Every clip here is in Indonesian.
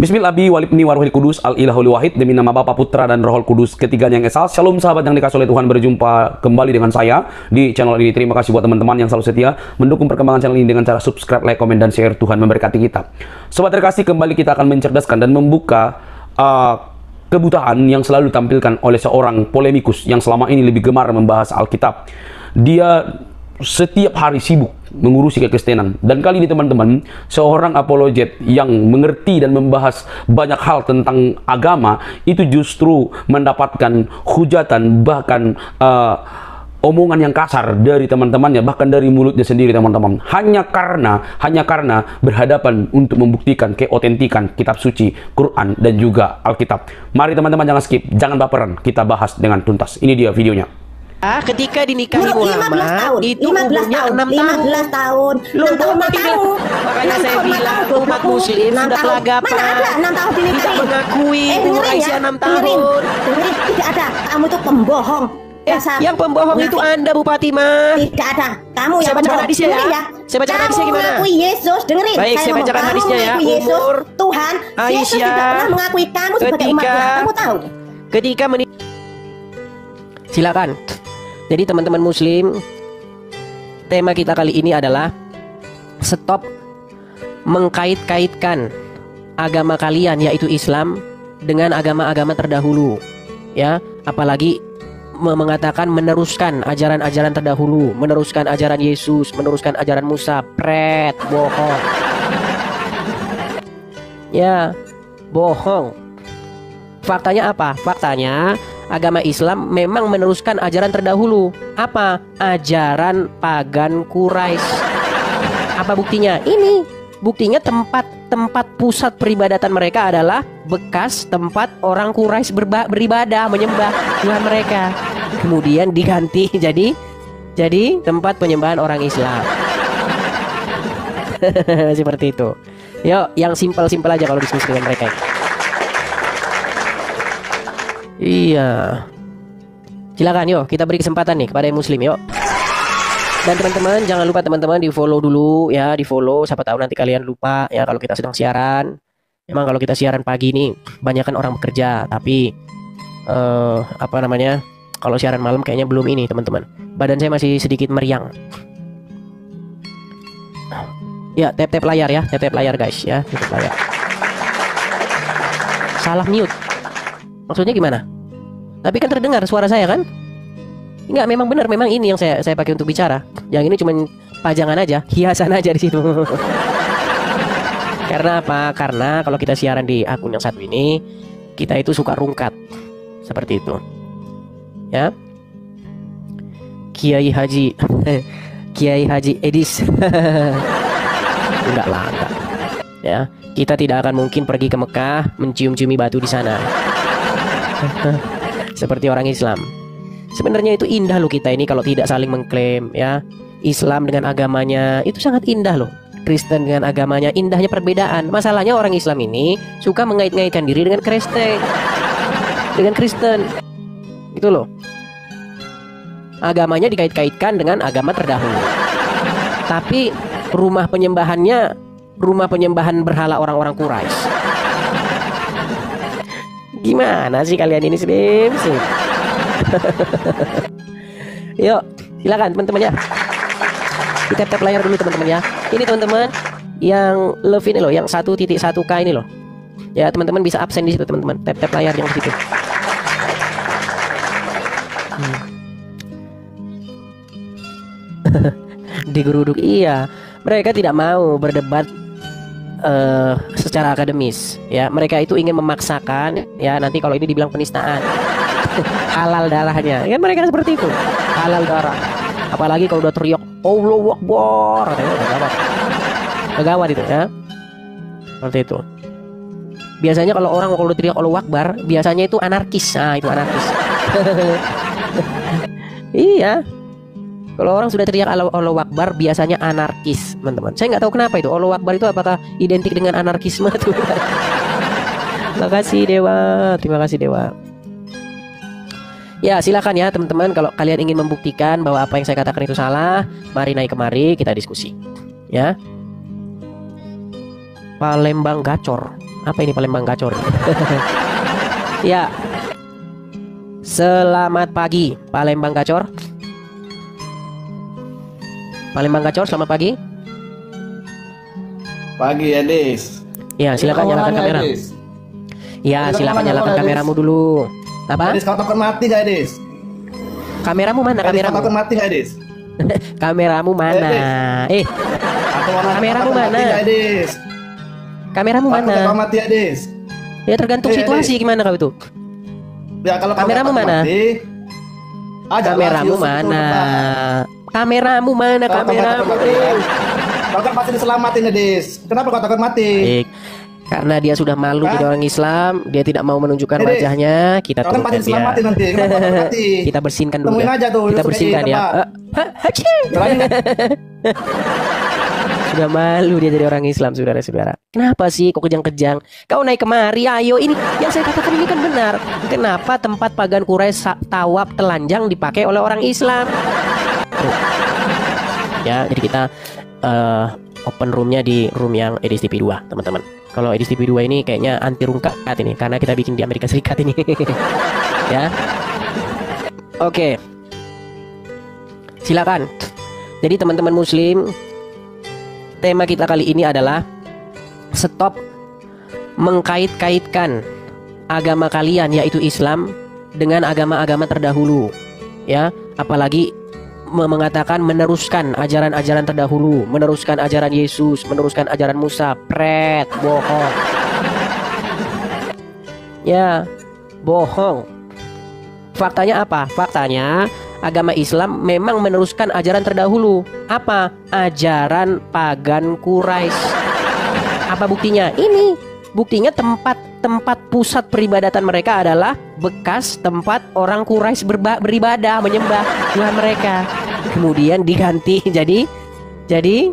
Bismillah walibni waruhil kudus al ilahul wahid, demi nama Bapa, Putra dan Rohul Kudus ketiganya yang esa. Shalom sahabat yang dikasih oleh Tuhan, berjumpa kembali dengan saya di channel ini. Terima kasih buat teman-teman yang selalu setia mendukung perkembangan channel ini dengan cara subscribe, like, komen, dan share. Tuhan memberkati kita. Sobat terkasih, kembali kita akan mencerdaskan dan membuka kebutaan yang selalu ditampilkan oleh seorang polemikus yang selama ini lebih gemar membahas Alkitab. Dia setiap hari sibuk mengurusi kekristenan, dan kali ini teman-teman, seorang apologet yang mengerti dan membahas banyak hal tentang agama itu justru mendapatkan hujatan, bahkan omongan yang kasar dari teman-temannya, bahkan dari mulutnya sendiri teman-teman, hanya karena berhadapan untuk membuktikan keotentikan kitab suci, Quran dan juga Alkitab. Mari teman-teman, jangan skip, jangan baperan, kita bahas dengan tuntas. Ini dia videonya. Ketika dinikahi Muhammad itu umurnya 6 tahun. Loh, makanya saya bilang umat muslim sudah kelagapan, tidak mengakui umur Aisyah 6 tahun. Tidak ada, kamu itu pembohong. Yang pembohong itu Anda, Bu Fatimah. Tidak ada, kamu yang baca hadisnya ya. Saya baca hadisnya gimana? Mengakui Yesus, dengerin. Baik, saya baca hadisnya ya. Umur Tuhan, Aisyah Yesus tidak pernah mengakui kamu sebagai umatnya. Kamu tahu? Ketika silakan. Jadi teman-teman muslim, tema kita kali ini adalah stop mengkait-kaitkan agama kalian yaitu Islam dengan agama-agama terdahulu. Ya, apalagi mengatakan meneruskan ajaran-ajaran terdahulu, meneruskan ajaran Yesus, meneruskan ajaran Musa, bohong. Ya, bohong. Faktanya apa? Faktanya agama Islam memang meneruskan ajaran terdahulu. Apa? Ajaran pagan Quraisy. Apa buktinya? Ini buktinya tempat pusat peribadatan mereka adalah bekas tempat orang Quraisy beribadah, menyembah Tuhan mereka. Kemudian diganti jadi tempat penyembahan orang Islam. Seperti itu. Yuk, yang simpel-simpel aja kalau diskusi dengan mereka. Iya. Silakan, yuk kita beri kesempatan nih kepada yang muslim, yuk. Dan teman-teman, jangan lupa teman-teman di follow dulu ya, di follow, siapa tahu nanti kalian lupa ya kalau kita sedang siaran. Emang kalau kita siaran pagi nih banyak kan orang bekerja, tapi apa namanya, kalau siaran malam kayaknya belum ini teman-teman. Badan saya masih sedikit meriang. Ya, tap layar ya, tap layar guys ya, tap layar. Salah mute. Maksudnya gimana? Tapi kan terdengar suara saya kan? Enggak, memang benar, memang ini yang saya pakai untuk bicara. Yang ini cuma pajangan aja, hiasan aja di situ. Karena apa? Karena kalau kita siaran di akun yang satu ini, kita itu suka rungkat. Seperti itu. Ya. Kiai Haji Edis. Enggak lah, enggak. Ya, kita tidak akan mungkin pergi ke Mekah mencium-ciumi batu di sana. Seperti orang Islam. Sebenarnya itu indah loh kita ini kalau tidak saling mengklaim ya. Islam dengan agamanya itu sangat indah loh. Kristen dengan agamanya, indahnya perbedaan. Masalahnya orang Islam ini suka mengait-ngaitkan diri dengan Kristen. Dengan Kristen. Gitu loh. Agamanya dikait-kaitkan dengan agama terdahulu. Tapi rumah penyembahan berhala orang-orang Quraisy. Gimana sih kalian ini sih? Yuk, silakan teman-teman ya. Kita tap layar dulu teman-teman ya. Ini teman-teman yang love ini loh, yang 1.1K ini loh. Ya, teman-teman bisa absen di situ teman-teman. Tap layar yang di situ. Digeruduk, iya. Mereka tidak mau berdebat secara akademis ya, mereka itu ingin memaksakan ya, nanti kalau ini dibilang penistaan. Halal darahnya kan, mereka seperti itu, halal darah. Apalagi kalau udah teriak Allahu Akbar, gawat itu ya. Seperti itu. Biasanya kalau orang kalau udah teriak Allahu Akbar, biasanya itu anarkis. Nah, itu anarkis. Iya. Kalau orang sudah teriak Allahu Akbar, biasanya anarkis, teman-teman. Saya nggak tahu kenapa itu. Allahu Akbar itu apakah identik dengan anarkisme tuh? Terima kasih Dewa. Ya, silakan ya teman-teman. Kalau kalian ingin membuktikan bahwa apa yang saya katakan itu salah, mari naik kemari kita diskusi. Ya. Palembang Gacor. Apa ini Palembang Gacor? Ya. Selamat pagi Palembang Gacor. Palembang Gacor, selamat pagi. Pagi ya, Des. Ya, silakan nyalakan kamera. Ya, silakan nyalakan kameramu dulu. Apa? Des, kau takut mati gak, Des? Kameramu mana? Kau Kameramu. takut mati gak, Des? Kameramu mana? Kameramu mana? Des. Kameramu Takut mana? kau mati ya, Des? Ya tergantung situasi gimana kau itu. Ya kalau kau Kameramu takut mana? mati, ajaklah Kameramu Yusuf itu mana? lepas. Kameramu mana? Kalau kau takut Kameramu. mati, kau kan pasti diselamatin ya, Des. Kenapa kau takut mati? Baik. Karena dia sudah malu jadi orang Islam, dia tidak mau menunjukkan Des, wajahnya, kita kau kan pasti turunkan dia. diselamatin nanti. Kenapa kau takut mati? Kita bersihkan dulu Temuin ya. aja tuh, Kita Yusuf bersihkan kayak ya. apa? Hachi. Terangin kan? Sudah malu dia jadi orang Islam, saudara-saudara. Kenapa sih kok kejang-kejang? Kau naik kemari, ayo. Ini yang saya katakan ini kan benar. Kenapa tempat pagan Quraisy tawaf telanjang dipakai oleh orang Islam? Tuh. Ya, jadi kita open roomnya di room yang edisi TV 2, teman-teman. Kalau edisi TV 2 ini kayaknya anti rungkat ini, karena kita bikin di Amerika Serikat ini. Ya. Oke. Silakan. Jadi teman-teman muslim, tema kita kali ini adalah stop mengkait-kaitkan agama kalian yaitu Islam dengan agama-agama terdahulu. Ya, apalagi mengatakan meneruskan ajaran-ajaran terdahulu, meneruskan ajaran Yesus, meneruskan ajaran Musa, pret, bohong. Ya, bohong. Faktanya apa? Faktanya agama Islam memang meneruskan ajaran terdahulu. Apa? Ajaran pagan Quraisy. Apa buktinya? Ini buktinya tempat pusat peribadatan mereka adalah bekas tempat orang Quraisy beribadah, menyembah Tuhan mereka. Kemudian diganti jadi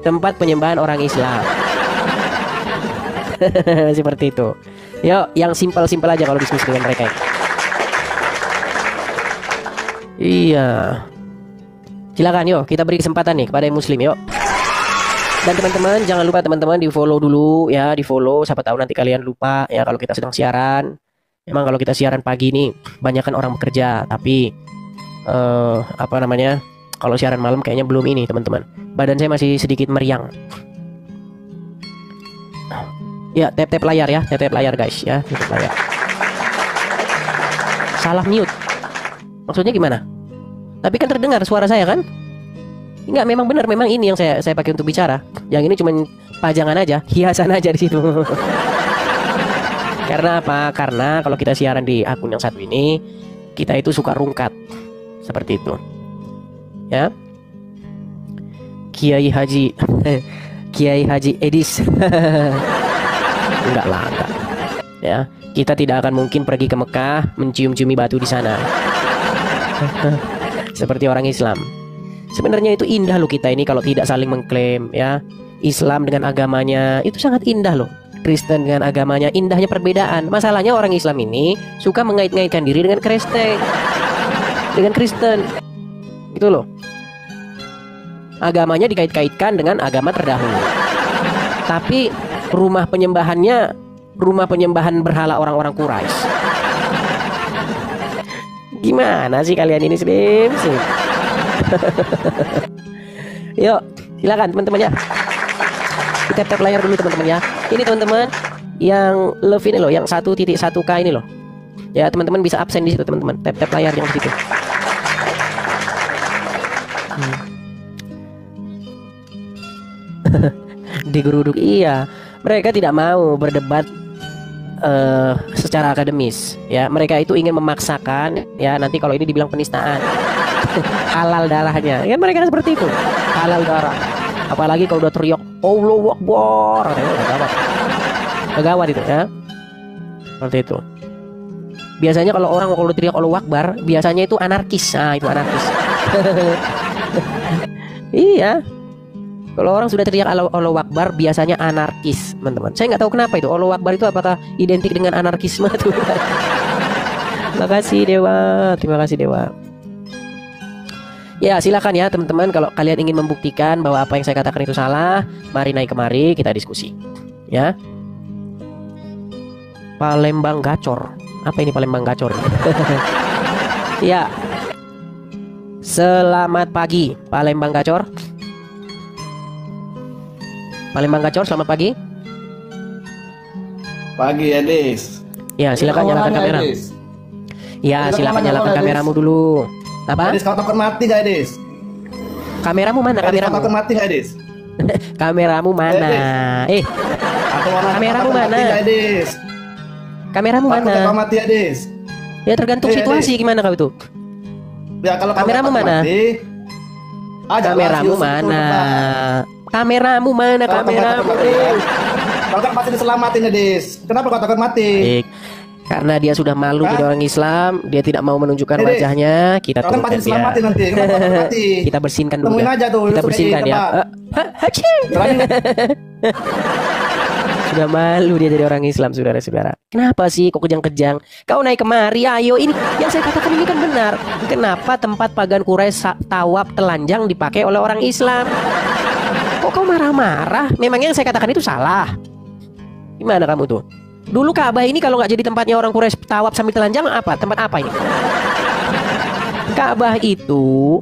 tempat penyembahan orang Islam. Seperti itu. Yuk, yang simpel-simpel aja kalau diskusi dengan mereka. Iya. Silakan yuk, kita beri kesempatan nih kepada yang muslim yuk. Dan teman-teman, jangan lupa teman-teman di-follow dulu ya, di-follow, siapa tahu nanti kalian lupa ya kalau kita sedang siaran. Memang kalau kita siaran pagi nih, banyak kan orang bekerja, tapi apa namanya? Kalau siaran malam kayaknya belum ini, teman-teman. Badan saya masih sedikit meriang. Ya, tap-tap layar ya, tap-tap layar guys ya, tap layar. Salah mute. Maksudnya gimana? Tapi kan terdengar suara saya kan? Enggak, memang benar, memang ini yang saya pakai untuk bicara. Yang ini cuman pajangan aja, hiasan aja di situ. Karena apa? Karena kalau kita siaran di akun yang satu ini, kita itu suka rungkat. Seperti itu. Ya. Kiai Haji Kiai Haji Edis. Enggak lah, enggak. Ya, kita tidak akan mungkin pergi ke Mekah mencium-ciumi batu di sana. Seperti orang Islam. Sebenarnya itu indah loh kita ini kalau tidak saling mengklaim ya. Islam dengan agamanya itu sangat indah loh. Kristen dengan agamanya, indahnya perbedaan. Masalahnya orang Islam ini suka mengait-ngaitkan diri dengan Kristen. Dengan Kristen. Gitu loh. Agamanya dikait-kaitkan dengan agama terdahulu. Tapi rumah penyembahannya rumah penyembahan berhala orang-orang Quraisy. Gimana sih kalian ini sih? Yuk, silakan teman-teman ya. Kita tap layar dulu teman-teman ya. Ini teman-teman yang love ini loh, yang 1.1K ini loh. Ya, teman-teman bisa absen di situ teman-teman. Tap layar yang di situ. Digeruduk, iya. Mereka tidak mau berdebat secara akademis ya, mereka itu ingin memaksakan ya, nanti kalau ini dibilang penistaan. Halal darahnya ya, mereka seperti itu, halal darah. Apalagi kalau udah teriak Allahu Akbar, gawat itu ya, seperti itu. Biasanya kalau orang kalau udah teriak Allahu Akbar, biasanya itu anarkis. Nah, itu anarkis. Iya. Kalau orang sudah teriak Allahu Akbar, biasanya anarkis, teman-teman. Saya nggak tahu kenapa itu. Allahu Akbar itu apakah identik dengan anarkisme tuh? Terima kasih Dewa, terima kasih Dewa. Ya, silakan ya teman-teman. Kalau kalian ingin membuktikan bahwa apa yang saya katakan itu salah, mari naik kemari kita diskusi. Ya. Palembang Gacor. Apa ini Palembang Gacor? Ya. Selamat pagi, Palembang Gacor. Palembang Gacor, selamat pagi. Pagi ya, Des. Ya, silakan nyalakan kamera. Ya, silakan nyalakan kameramu dulu. Apa? Des, kau takut mati gak, Des? Kameramu mana? Kau Kameramu? takut mati gak, Des? Kameramu mana? Kameramu takut mana? mati gak, Des? Kameramu Takut kau mana? mati ya, Des? Ya tergantung situasi gimana kau itu. Ya kalau kau Kameramu takut mana? mati, ajaklah Kameramu Yusuf mana? keluar. Kameramu mana? Kalau kau takut Kameramu. mati, kau kan pasti diselamatin ya, Des. Kenapa kau takut mati? Baik. Karena dia sudah malu jadi orang Islam, dia tidak mau menunjukkan Dede, wajahnya, kita kau kan pasti turunkan dia. diselamatin nanti. Kenapa kau takut mati? Kita bersihkan dulu. Temuin Ya. aja tuh, Kita Yusuf bersihkan ini, ya. coba. Hachi. Berani nggak? Sudah malu dia jadi orang Islam, saudara-saudara. Kenapa sih kok kejang-kejang? Kau naik kemari, ayo. Ini yang saya katakan ini kan benar. Kenapa tempat pagan Quraisy tawaf telanjang dipakai oleh orang Islam? Kok kau marah-marah? Memangnya yang saya katakan itu salah? Gimana kamu tuh? Dulu Ka'bah ini kalau nggak jadi tempatnya orang Quraisy tawaf sambil telanjang apa? Tempat apa ini? Ka'bah itu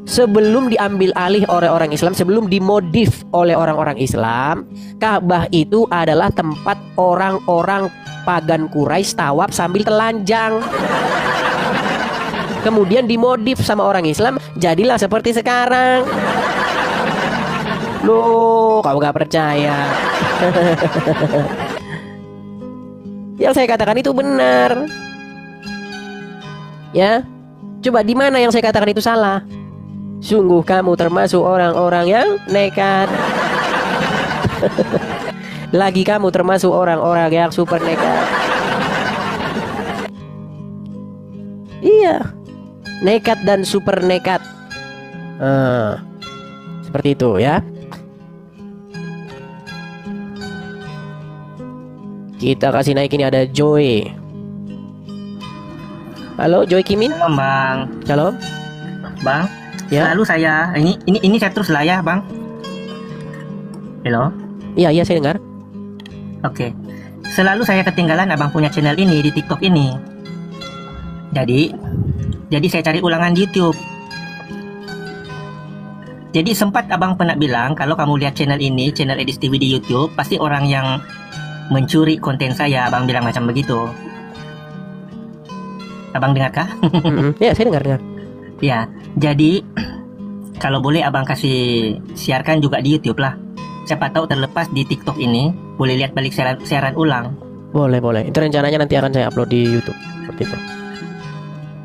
sebelum diambil alih oleh orang Islam, sebelum dimodif oleh orang-orang Islam, Ka'bah itu adalah tempat orang-orang pagan Quraisy tawaf sambil telanjang. Kemudian dimodif sama orang Islam, jadilah seperti sekarang. Loh, kau gak percaya? Yang saya katakan itu benar. Ya, coba di mana yang saya katakan itu salah? Sungguh kamu termasuk orang-orang yang nekat. Lagi kamu termasuk orang-orang yang super nekat. Iya, nekat dan super nekat. Seperti itu ya. Kita kasih naik, ini ada Joy. Halo Joy Kimin. Halo Bang. Shalom. Bang. Ya. Selalu saya ini saya terus lah ya Bang. Halo. Iya saya dengar. Oke. Selalu saya ketinggalan Abang punya channel ini di TikTok ini. Jadi saya cari ulangan di YouTube. Jadi sempat Abang pernah bilang kalau kamu lihat channel ini, channel Edis TV di YouTube, pasti orang yang mencuri konten saya. Abang bilang macam begitu. Abang dengarkah? Ya saya dengar. Ya, jadi kalau boleh Abang kasih siarkan juga di YouTube lah. Siapa tahu terlepas di TikTok ini boleh lihat balik siaran ulang. Boleh. Itu rencananya nanti akan saya upload di YouTube. Seperti itu.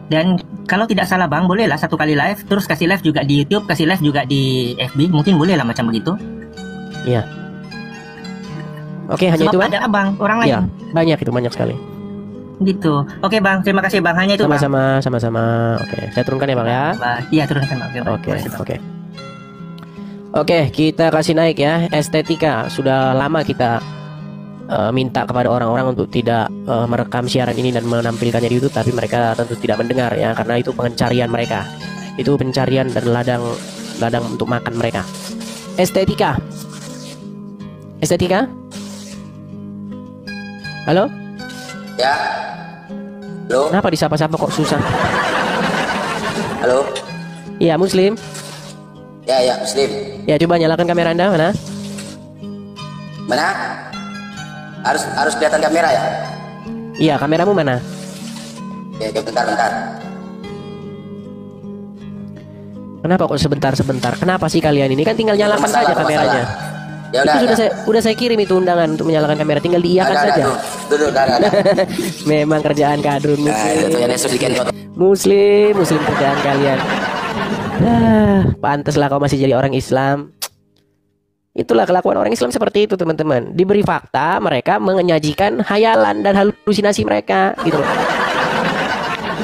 Dan kalau tidak salah Bang, bolehlah satu kali live, terus kasih live juga di YouTube, kasih live juga di FB, mungkin boleh lah macam begitu. Iya. Oke, hanya Sebab itu Bang? ada Abang, orang lain. Iya, banyak sekali. Gitu. Oke Bang, terima kasih Bang. Hanya itu Bang. Sama-sama. Oke, saya turunkan ya Bang ya. Iya, turunkan Bang. Oke, kita kasih naik ya. Estetika. Sudah lama kita minta kepada orang-orang untuk tidak merekam siaran ini dan menampilkannya di YouTube, tapi mereka tentu tidak mendengar ya, karena itu pencarian mereka. Itu pencarian dan ladang untuk makan mereka. Estetika. Halo? Ya. Halo. Kenapa disapa-sapa kok susah? Halo. Iya, Muslim. Ya, Muslim. Ya, coba nyalakan kamera Anda, mana? Mana? Harus kelihatan kamera ya? Iya, kameramu mana? Oke, bentar. Kenapa kok sebentar? Kenapa sih kalian ini? Kan tinggal nyalakan saja kameranya. Ya Itu udah. sudah saya kirim itu undangan untuk menyalakan kamera, tinggal diiyakan saja. Duduk, ada. Memang kerjaan kadrun Nah, itu yang sedikit. Muslim kerjaan kalian. Pantaslah kau masih jadi orang Islam. Itulah kelakuan orang Islam seperti itu, teman-teman. Diberi fakta, mereka menyajikan hayalan dan halusinasi mereka, gitu loh.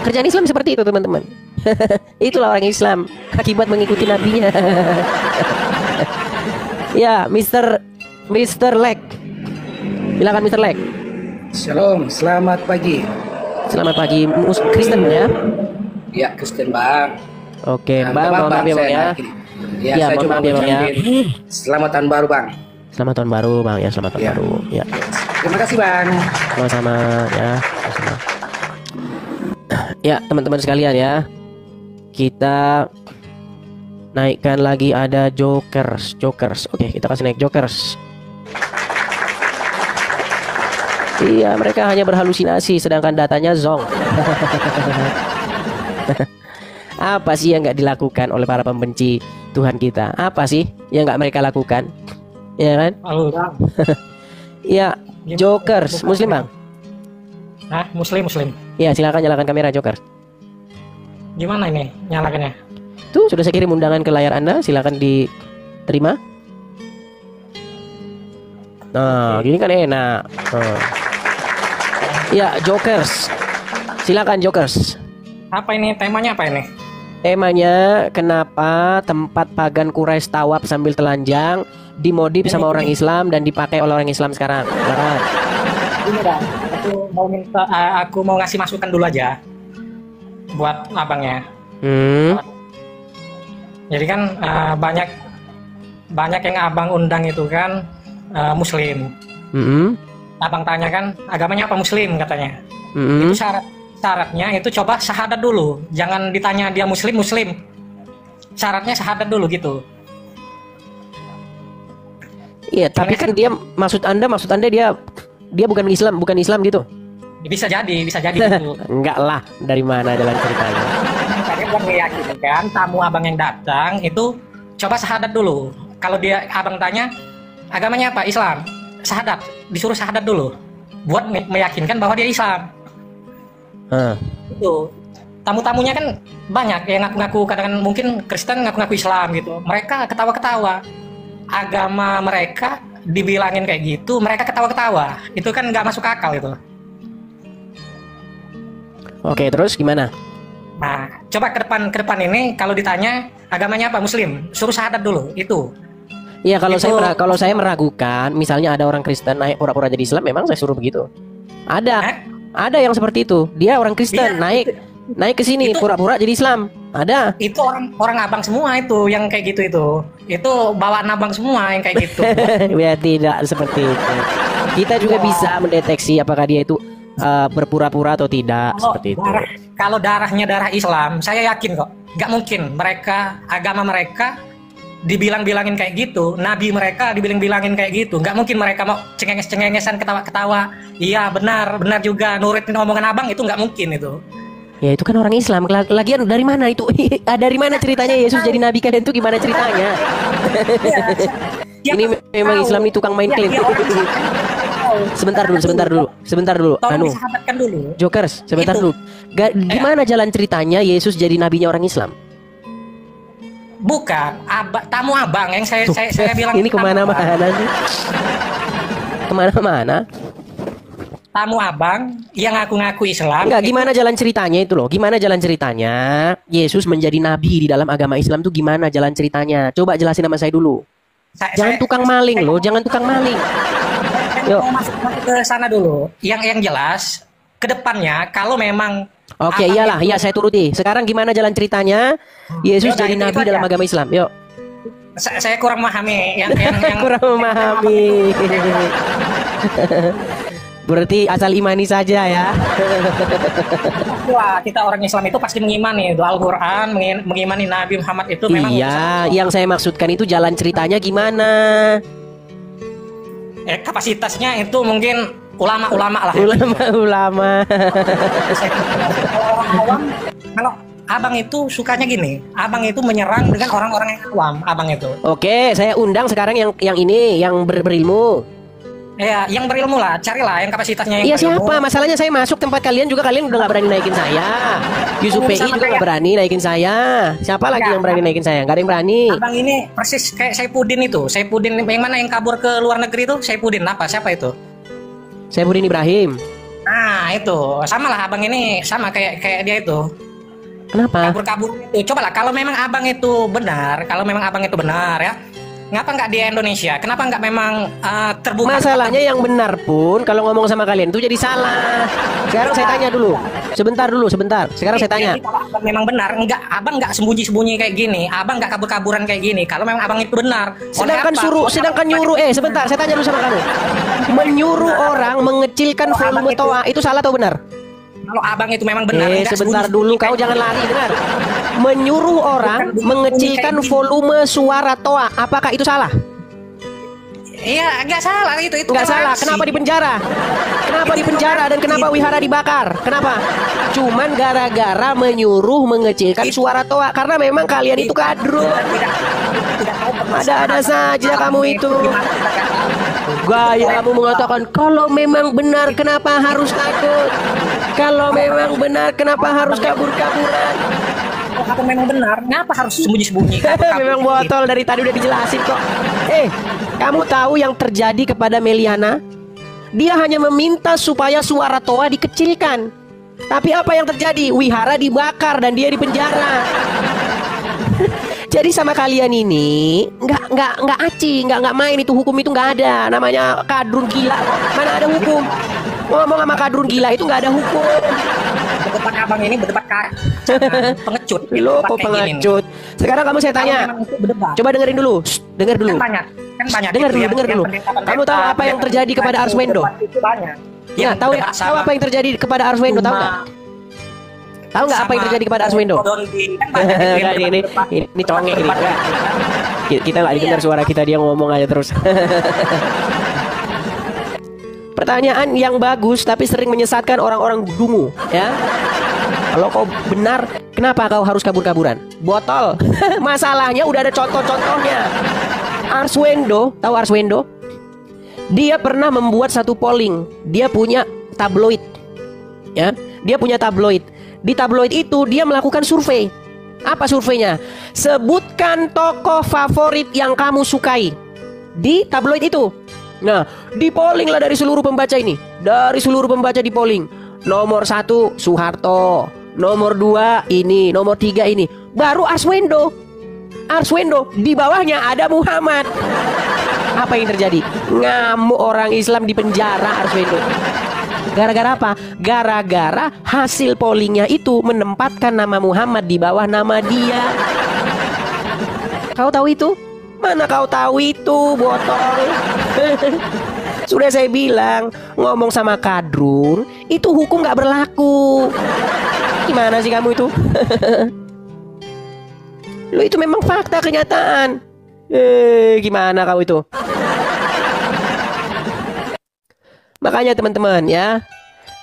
Kerjaan Islam seperti itu, teman-teman. Itulah orang Islam akibat mengikuti nabinya. Ya, Mr. Leg. Silakan Mr. Leg. Shalom, selamat pagi. Selamat pagi, Kristen ya. Ya, Kristen Bang. Oke, Nah, Bang, mohon maaf ya Bang ya. Ya, Ya, saya mohon cuma maaf ya, Bang, ya. ngucapin selamat tahun baru Bang. Selamat tahun baru Bang ya, selamat tahun Ya. baru. Ya. Terima kasih Bang. Sama-sama ya. Sama-sama. Ya, teman-teman sekalian ya. Kita naikkan lagi ada Jokers. Oke, kita kasih naik Jokers. Iya, mereka hanya berhalusinasi sedangkan datanya zong. Apa sih yang nggak dilakukan oleh para pembenci Tuhan kita? Apa sih yang nggak mereka lakukan? Ya kan? Halo Bang. Ya, Jokers, Muslim Bang. Hah, Muslim. Ya, silakan nyalakan kamera Jokers. Gimana ini nyalakannya? Tuh, sudah saya kirim undangan ke layar Anda, silakan diterima. Nah, gini kan enak. Ya, Jokers. Silakan Jokers. Apa ini temanya apa ini? Temanya kenapa tempat pagan Quraisy tawaf sambil telanjang dimodif sama orang Islam dan dipakai oleh orang Islam sekarang. Silakan. Ini Bang, aku mau ngasih masukan dulu aja buat abangnya. Jadi kan banyak yang abang undang itu kan Muslim. Abang tanya kan agamanya apa, Muslim katanya. Itu syaratnya itu coba syahadat dulu, jangan ditanya dia Muslim. Syaratnya syahadat dulu gitu. Iya, tapi kan dia maksud anda dia bukan Islam gitu. Bisa jadi gitu. Enggak lah, dari mana jalan ceritanya? Makanya buat meyakinkan tamu abang yang datang itu coba syahadat dulu. Kalau dia abang tanya agamanya apa, Islam, syahadat, disuruh syahadat dulu buat meyakinkan bahwa dia Islam. Itu tamu-tamunya kan banyak yang ngaku-ngaku, kadang mungkin Kristen ngaku-ngaku Islam gitu. Mereka ketawa-ketawa. Agama mereka dibilangin kayak gitu, mereka ketawa-ketawa. Itu kan nggak masuk akal itu. Oke, terus gimana? Nah, coba ke depan ini kalau ditanya agamanya apa, Muslim, suruh syahadat dulu itu. Iya, kalau saya meragukan, misalnya ada orang Kristen naik pura-pura jadi Islam, memang saya suruh begitu. Ada yang seperti itu. Dia orang Kristen naik ke sini pura-pura jadi Islam. Ada. Itu orang abang semua itu yang kayak gitu itu. Itu bawaan abang semua yang kayak gitu. Ya tidak seperti itu. Kita juga bisa mendeteksi apakah dia itu berpura-pura atau tidak seperti itu. Kalau darahnya darah Islam, saya yakin kok. Gak mungkin agama mereka dibilang-bilangin kayak gitu, nabi mereka dibilang-bilangin kayak gitu. Nggak mungkin mereka mau cengenges-cengengesan, ketawa-ketawa. Iya benar juga nurutin omongan abang, itu nggak mungkin itu. Ya itu kan orang Islam. Lagian dari mana itu? Dari mana ceritanya Yesus jadi nabi kalian itu gimana ceritanya? Ya, ini memang Islam ini tukang main klaim. Sebentar dulu. Tolong disahabatkan dulu. Jokers, sebentar dulu. Gimana jalan ceritanya Yesus jadi nabinya orang Islam? Bukan, tamu abang yang saya bilang. Ini kemana-mana sih? Kemana-mana? Tamu abang yang ngaku-ngaku Islam. Enggak, gimana jalan ceritanya itu loh? Gimana jalan ceritanya Yesus menjadi nabi di dalam agama Islam tuh gimana jalan ceritanya? Coba jelasin sama saya dulu. Jangan tukang maling loh, jangan tukang maling. Yuk. Masuk ke sana dulu. Yang jelas ke depannya kalau memang Oke, iyalah, iya saya turuti. Sekarang gimana jalan ceritanya Yesus jadi nabi dalam agama Islam? Yuk. Saya kurang memahami yang kurang memahami. Berarti asal imani saja ya. Wah, kita orang Islam itu pasti mengimani itu Al-Qur'an, mengimani Nabi Muhammad itu memang. Iya, yang saya maksudkan itu jalan ceritanya gimana? Kapasitasnya itu mungkin ulama-ulama lah. Ulama-ulama. Kalau abang itu sukanya gini, abang itu menyerang dengan orang-orang yang awam, abang itu. Oke, saya undang sekarang yang ini yang berilmu. Ya, yang berilmu lah, carilah yang kapasitasnya yang Iya, berilmu. siapa? Masalahnya saya masuk tempat kalian juga kalian udah nggak berani naikin saya. Yusuf PI juga nggak berani naikin saya. Siapa lagi yang berani naikin saya? Nggak ada yang berani. Abang ini persis kayak Saipudin itu. Saipudin yang mana yang kabur ke luar negeri itu? Saipudin apa? Siapa itu? Saipudin Ibrahim. Nah, itu. Sama lah abang ini, sama kayak dia itu. Kenapa? Kabur-kabur itu. Cobalah kalau memang abang itu benar ya. Kenapa nggak di Indonesia? Kenapa nggak memang terbuka? Masalahnya yang benar pun kalau ngomong sama kalian itu jadi salah. Sekarang saya tanya dulu. Sebentar dulu, sebentar. Sekarang saya tanya. Jadi kalau abang memang benar, abang nggak sembunyi-sembunyi kayak gini, abang nggak kabur-kaburan kayak gini. Kalau memang abang itu benar, Sedangkan nyuruh, sebentar, saya tanya dulu sama kamu. Menyuruh orang mengecilkan volume toa itu salah atau benar? Kalau abang itu memang benar, nggak Sebentar sembunyi-sembunyi dulu, kayak kau gini. jangan lari, dengar. Menyuruh orang mengecilkan volume suara toa, apakah itu salah? Iya, nggak salah itu. Nggak salah. toleransi. Kenapa dipenjara? Kenapa dipenjara dan kenapa wihara dibakar? Kenapa? Cuman gara-gara menyuruh mengecilkan suara toa. Karena memang kalian itu kadrun. Ada-ada saja kamu itu. Gaya kamu mengatakan kalau memang benar kenapa harus takut? Kalau memang benar kenapa harus kabur-kaburan? Kalau memang benar, ngapa harus sembunyi-sembunyi? Memang botol dari tadi udah dijelasin kok. Kamu tahu yang terjadi kepada Meliana? Dia hanya meminta supaya suara toa dikecilkan. Tapi apa yang terjadi? Wihara dibakar dan dia dipenjara. Jadi sama kalian ini nggak aci, nggak main itu, hukum itu nggak ada. Namanya kadrun gila. Mana ada hukum? Ngomong sama kadrun gila itu nggak ada hukum. Berdebat abang ini berdebat pengecut. Lo Berdebat kayak gini nih. pengecut. Sekarang kamu saya tanya. Kalau memang itu berdebat. Coba dengerin dulu. Dengar dulu. Kan banyak Dengar itu dulu, yang dengar dulu. pendeta-pendeta Kamu tahu apa yang terjadi kepada Arswendo? Itu banyak. Ya, tahu apa yang terjadi kepada Arswendo? Tahu nggak? Tahu nggak apa yang terjadi kepada Arswendo? Ini congek ini. Kita nggak dengar suara kita, dia ngomong aja terus. Pertanyaan yang bagus tapi sering menyesatkan orang-orang dungu, ya. Kalau kau benar, kenapa kau harus kabur-kaburan? Botol. Masalahnya udah ada contoh-contohnya. Arswendo, tahu Arswendo? Dia pernah membuat satu polling. Dia punya tabloid, ya. Dia punya tabloid. Di tabloid itu dia melakukan survei. Apa surveinya? Sebutkan tokoh favorit yang kamu sukai di tabloid itu. Nah, di polling lah dari seluruh pembaca ini. Dari seluruh pembaca di polling. Nomor 1 Soeharto, nomor 2 ini, nomor 3 ini. Baru Arswendo. Arswendo di bawahnya ada Muhammad. Apa yang terjadi? Ngamuk orang Islam di penjara Arswendo. Gara-gara apa? Gara-gara hasil pollingnya itu menempatkan nama Muhammad di bawah nama dia. Kau tahu itu? Mana kau tahu itu, botol? Sudah saya bilang, ngomong sama kadrun itu hukum gak berlaku. Gimana sih kamu itu? Lo itu memang fakta, kenyataan. Gimana kau itu? Makanya teman-teman ya,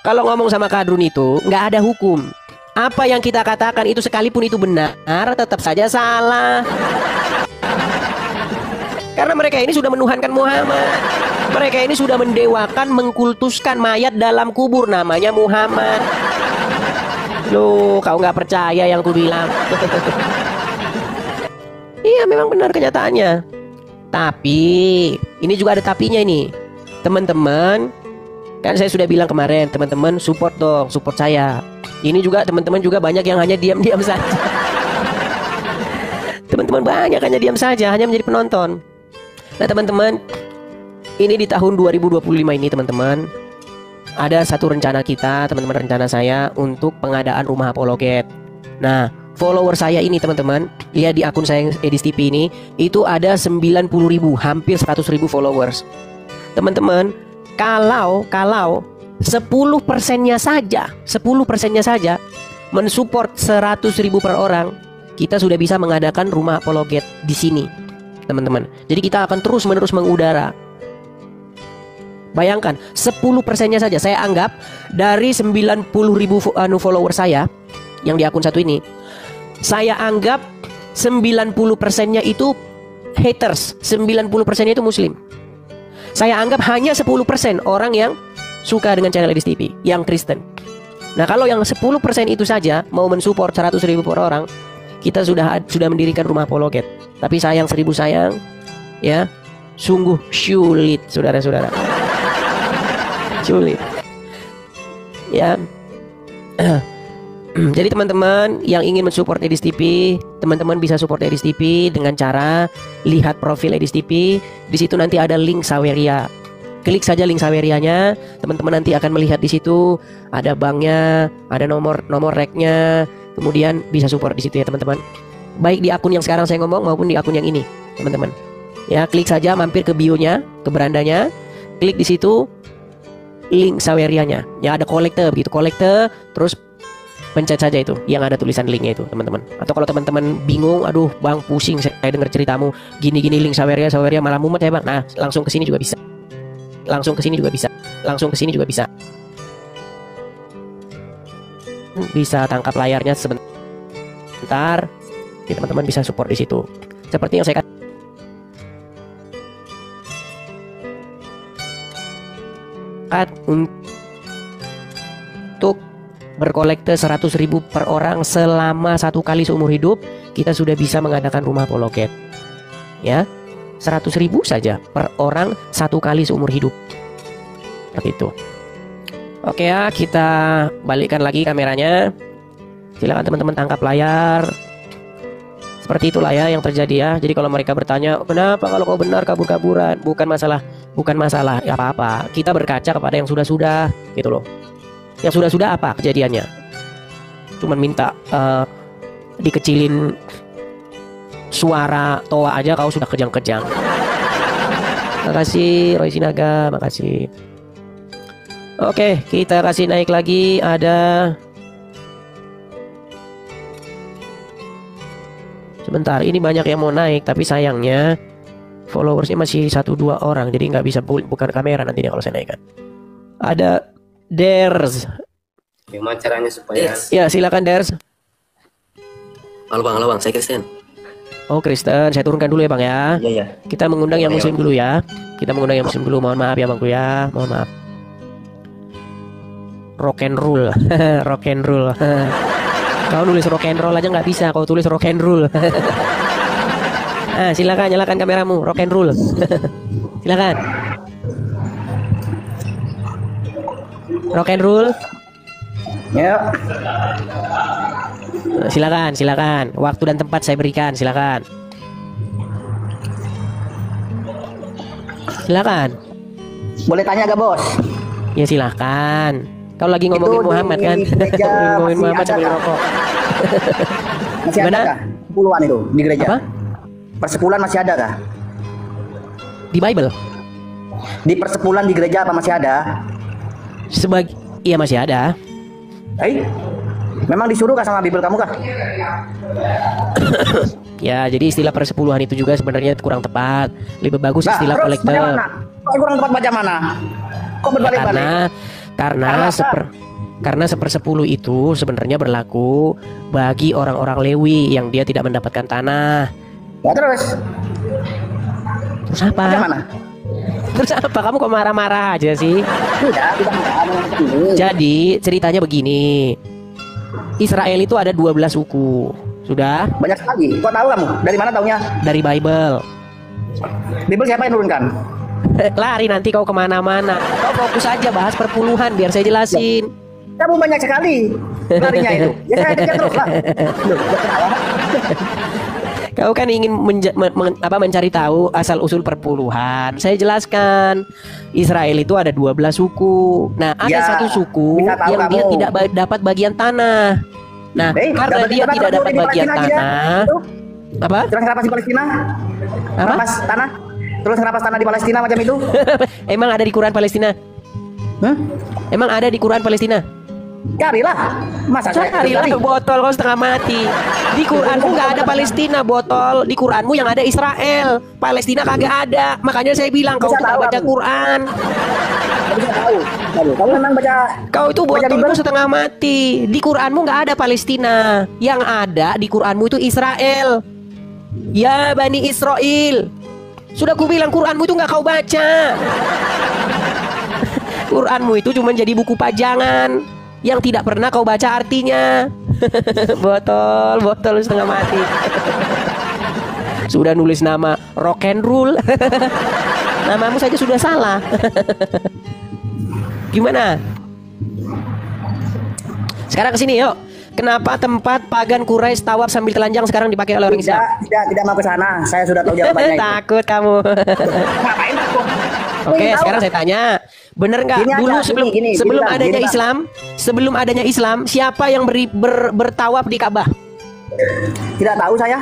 kalau ngomong sama kadrun itu nggak ada hukum. Apa yang kita katakan itu sekalipun itu benar, tetap saja salah. Karena mereka ini sudah menuhankan Muhammad. Mereka ini sudah mendewakan, mengkultuskan mayat dalam kubur, namanya Muhammad. Loh, kau nggak percaya yang ku bilang? Iya, memang benar kenyataannya. Tapi ini juga ada tapinya ini, teman-teman. Kan saya sudah bilang kemarin, teman-teman support dong, support saya. Ini juga teman-teman juga banyak yang hanya diam-diam saja. Teman-teman banyak hanya diam saja, hanya menjadi penonton. Nah teman-teman, ini di tahun 2025 ini teman-teman, ada satu rencana kita, teman-teman, rencana saya untuk pengadaan rumah apologet. Nah, follower saya ini teman-teman, lihat di akun saya Edis TV ini, itu ada 90.000, hampir 100.000 followers. Teman-teman, kalau 10%-nya saja mensupport 100.000 per orang, kita sudah bisa mengadakan rumah apologet di sini, teman-teman. Jadi kita akan terus-menerus mengudara. Bayangkan 10%-nya saja, saya anggap dari 90.000 follower saya yang di akun satu ini, saya anggap 90%-nya itu haters, 90%-nya itu muslim. Saya anggap hanya 10% orang yang suka dengan channel Edis TV, yang Kristen. Nah, kalau yang 10% itu saja mau mensupport 100.000 per orang, kita sudah mendirikan rumah apologet. Tapi sayang, 1000 sayang, ya, sungguh sulit, saudara-saudara. Sulit. Ya. Jadi teman-teman yang ingin mensupport Edis TV, teman-teman bisa support Edis TV dengan cara lihat profil Edis TV. Di situ nanti ada link Saweria. Klik saja link Sawerianya. Teman-teman nanti akan melihat di situ ada banknya, ada nomor reknya. Kemudian bisa support di situ ya teman-teman. Baik di akun yang sekarang saya ngomong maupun di akun yang ini, teman-teman. Ya, klik saja mampir ke bio-nya, ke berandanya. Klik di situ link Sawerianya. Ya, ada kolektor begitu, kolektor, terus pencet saja itu yang ada tulisan linknya itu teman-teman. Atau kalau teman-teman bingung, aduh bang pusing saya dengar ceritamu gini-gini link Saweria malah mumet ya bang. Nah langsung ke sini juga bisa, langsung ke sini juga bisa, langsung ke sini juga bisa. Bisa tangkap layarnya sebentar. Jadi teman-teman bisa support di situ. Seperti yang saya katakan, untuk berkolekte 100.000 per orang selama 1 kali seumur hidup, kita sudah bisa mengadakan rumah poloket. Ya, 100.000 saja per orang 1 kali seumur hidup. Seperti itu. Oke ya, kita balikkan lagi kameranya. Silakan teman-teman tangkap layar. Seperti itulah ya yang terjadi ya. Jadi kalau mereka bertanya, kenapa kalau kau benar kabur-kaburan? Bukan masalah, ya apa-apa. Kita berkaca kepada yang sudah-sudah, gitu loh. Yang sudah-sudah apa kejadiannya? Cuman minta dikecilin suara toa aja kau sudah kejang-kejang. Makasih Roy Sinaga, makasih. Oke, kita kasih naik lagi. Ada sebentar, ini banyak yang mau naik, tapi sayangnya followersnya masih 1-2 orang, jadi nggak bisa bukan kamera nantinya kalau saya naikkan. Ada Ders. Gimana caranya supaya? Ya silakan Ders. Halo bang, saya Kristen. Oh Kristen, saya turunkan dulu ya bang ya. Iya. Kita mengundang yang muslim dulu ya. Kita mengundang yang muslim dulu. Mohon maaf ya bangku ya. Mohon maaf. Rock and roll, rock and roll. Kau nulis rock and roll aja nggak bisa. Kau tulis rock and roll. Ah silakan nyalakan kameramu. Rock and roll. Silakan. Rock and roll. Ya. Silakan. Waktu dan tempat saya berikan, silakan. Silakan. Boleh tanya gak bos? Ya silakan. Kau lagi ngomongin Itu Muhammad di kan? gereja Ngomongin masih Muhammad ada sambil kah? rokok. Masih Gimana? ada kah? Persepuluhan itu di gereja. Apa? Persepuluhan masih ada kah? Di Bible? Di persepuluhan di gereja apa masih ada? Iya masih ada. Memang disuruh kah sama Bible kamu kah? Ya, jadi istilah persepuluhan itu juga sebenarnya kurang tepat. Lebih bagus Nah, istilah terus kolektor. bagaimana? Kok kurang tepat baca mana? Kok berbalik-balik? Karena sepersepuluh itu sebenarnya berlaku bagi orang-orang Lewi yang dia tidak mendapatkan tanah. Ya terus apa? bagaimana? Terus apa? Kamu kok marah-marah aja sih? Tidak ini. Jadi ceritanya begini. Israel itu ada 12 suku. Sudah? Banyak sekali. Kok tahu kamu? Dari mana taunya? Dari Bible. Bible siapa yang turunkan? Lari nanti kau kemana-mana. Kau fokus aja bahas perpuluhan biar saya jelasin. Kamu banyak sekali larinya itu. Ya saya kejar terus lah. Kau kan ingin mencari tahu asal usul perpuluhan. Saya jelaskan. Israel itu ada 12 suku. Nah, ada satu suku yang dia tidak dapat bagian tanah. Nah, karena dia tidak dapat bagian tanah. Apa? Terus kenapa di Palestina? Apa? Rampas tanah? Terus kenapa tanah di Palestina macam itu? Emang ada di Quran Palestina? Emang ada di Quran Palestina? Carilah. Masa Carilah botol, kau setengah mati. Di Quranmu nggak ada Palestina, botol. Di Quranmu yang ada Israel. Palestina kagak ada. Makanya saya bilang kau tidak baca Quran. Kamu memang baca. Kau itu botolmu setengah mati. Di Quranmu nggak ada Palestina. Yang ada di Quranmu itu Israel. Ya Bani Israel. Sudah ku bilang Quranmu itu nggak kau baca. Quranmu itu cuma jadi buku pajangan yang tidak pernah kau baca artinya. Botol setengah mati. Sudah nulis nama rock and roll. Namamu saja sudah salah. Gimana? Sekarang kesini yuk. Kenapa tempat pagan Quraisy tawaf sambil telanjang sekarang dipakai oleh orang Islam? Tidak mau ke sana. Saya sudah tahu jawabannya. Takut kamu. Ngapain takut? Oke, sekarang saya tanya, bener nggak Gini aja, dulu gini, sebelum Bang, adanya gini, Bang. sebelum adanya Islam, siapa yang bertawaf di Ka'bah? Tidak tahu saya.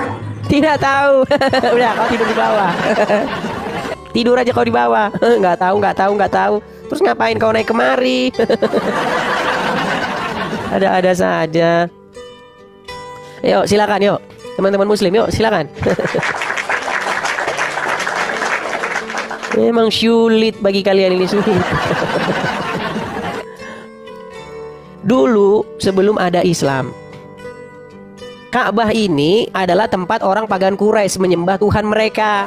Tidak tahu. Udah, kau tidur di bawah. Tidur aja kau di bawah. Nggak tahu. Terus ngapain kau naik kemari? Ada-ada saja. Yuk, silakan yuk. Teman-teman muslim, yuk, silakan. Memang sulit bagi kalian ini, sulit. Dulu sebelum ada Islam, Ka'bah ini adalah tempat orang pagan Quraisy menyembah Tuhan mereka.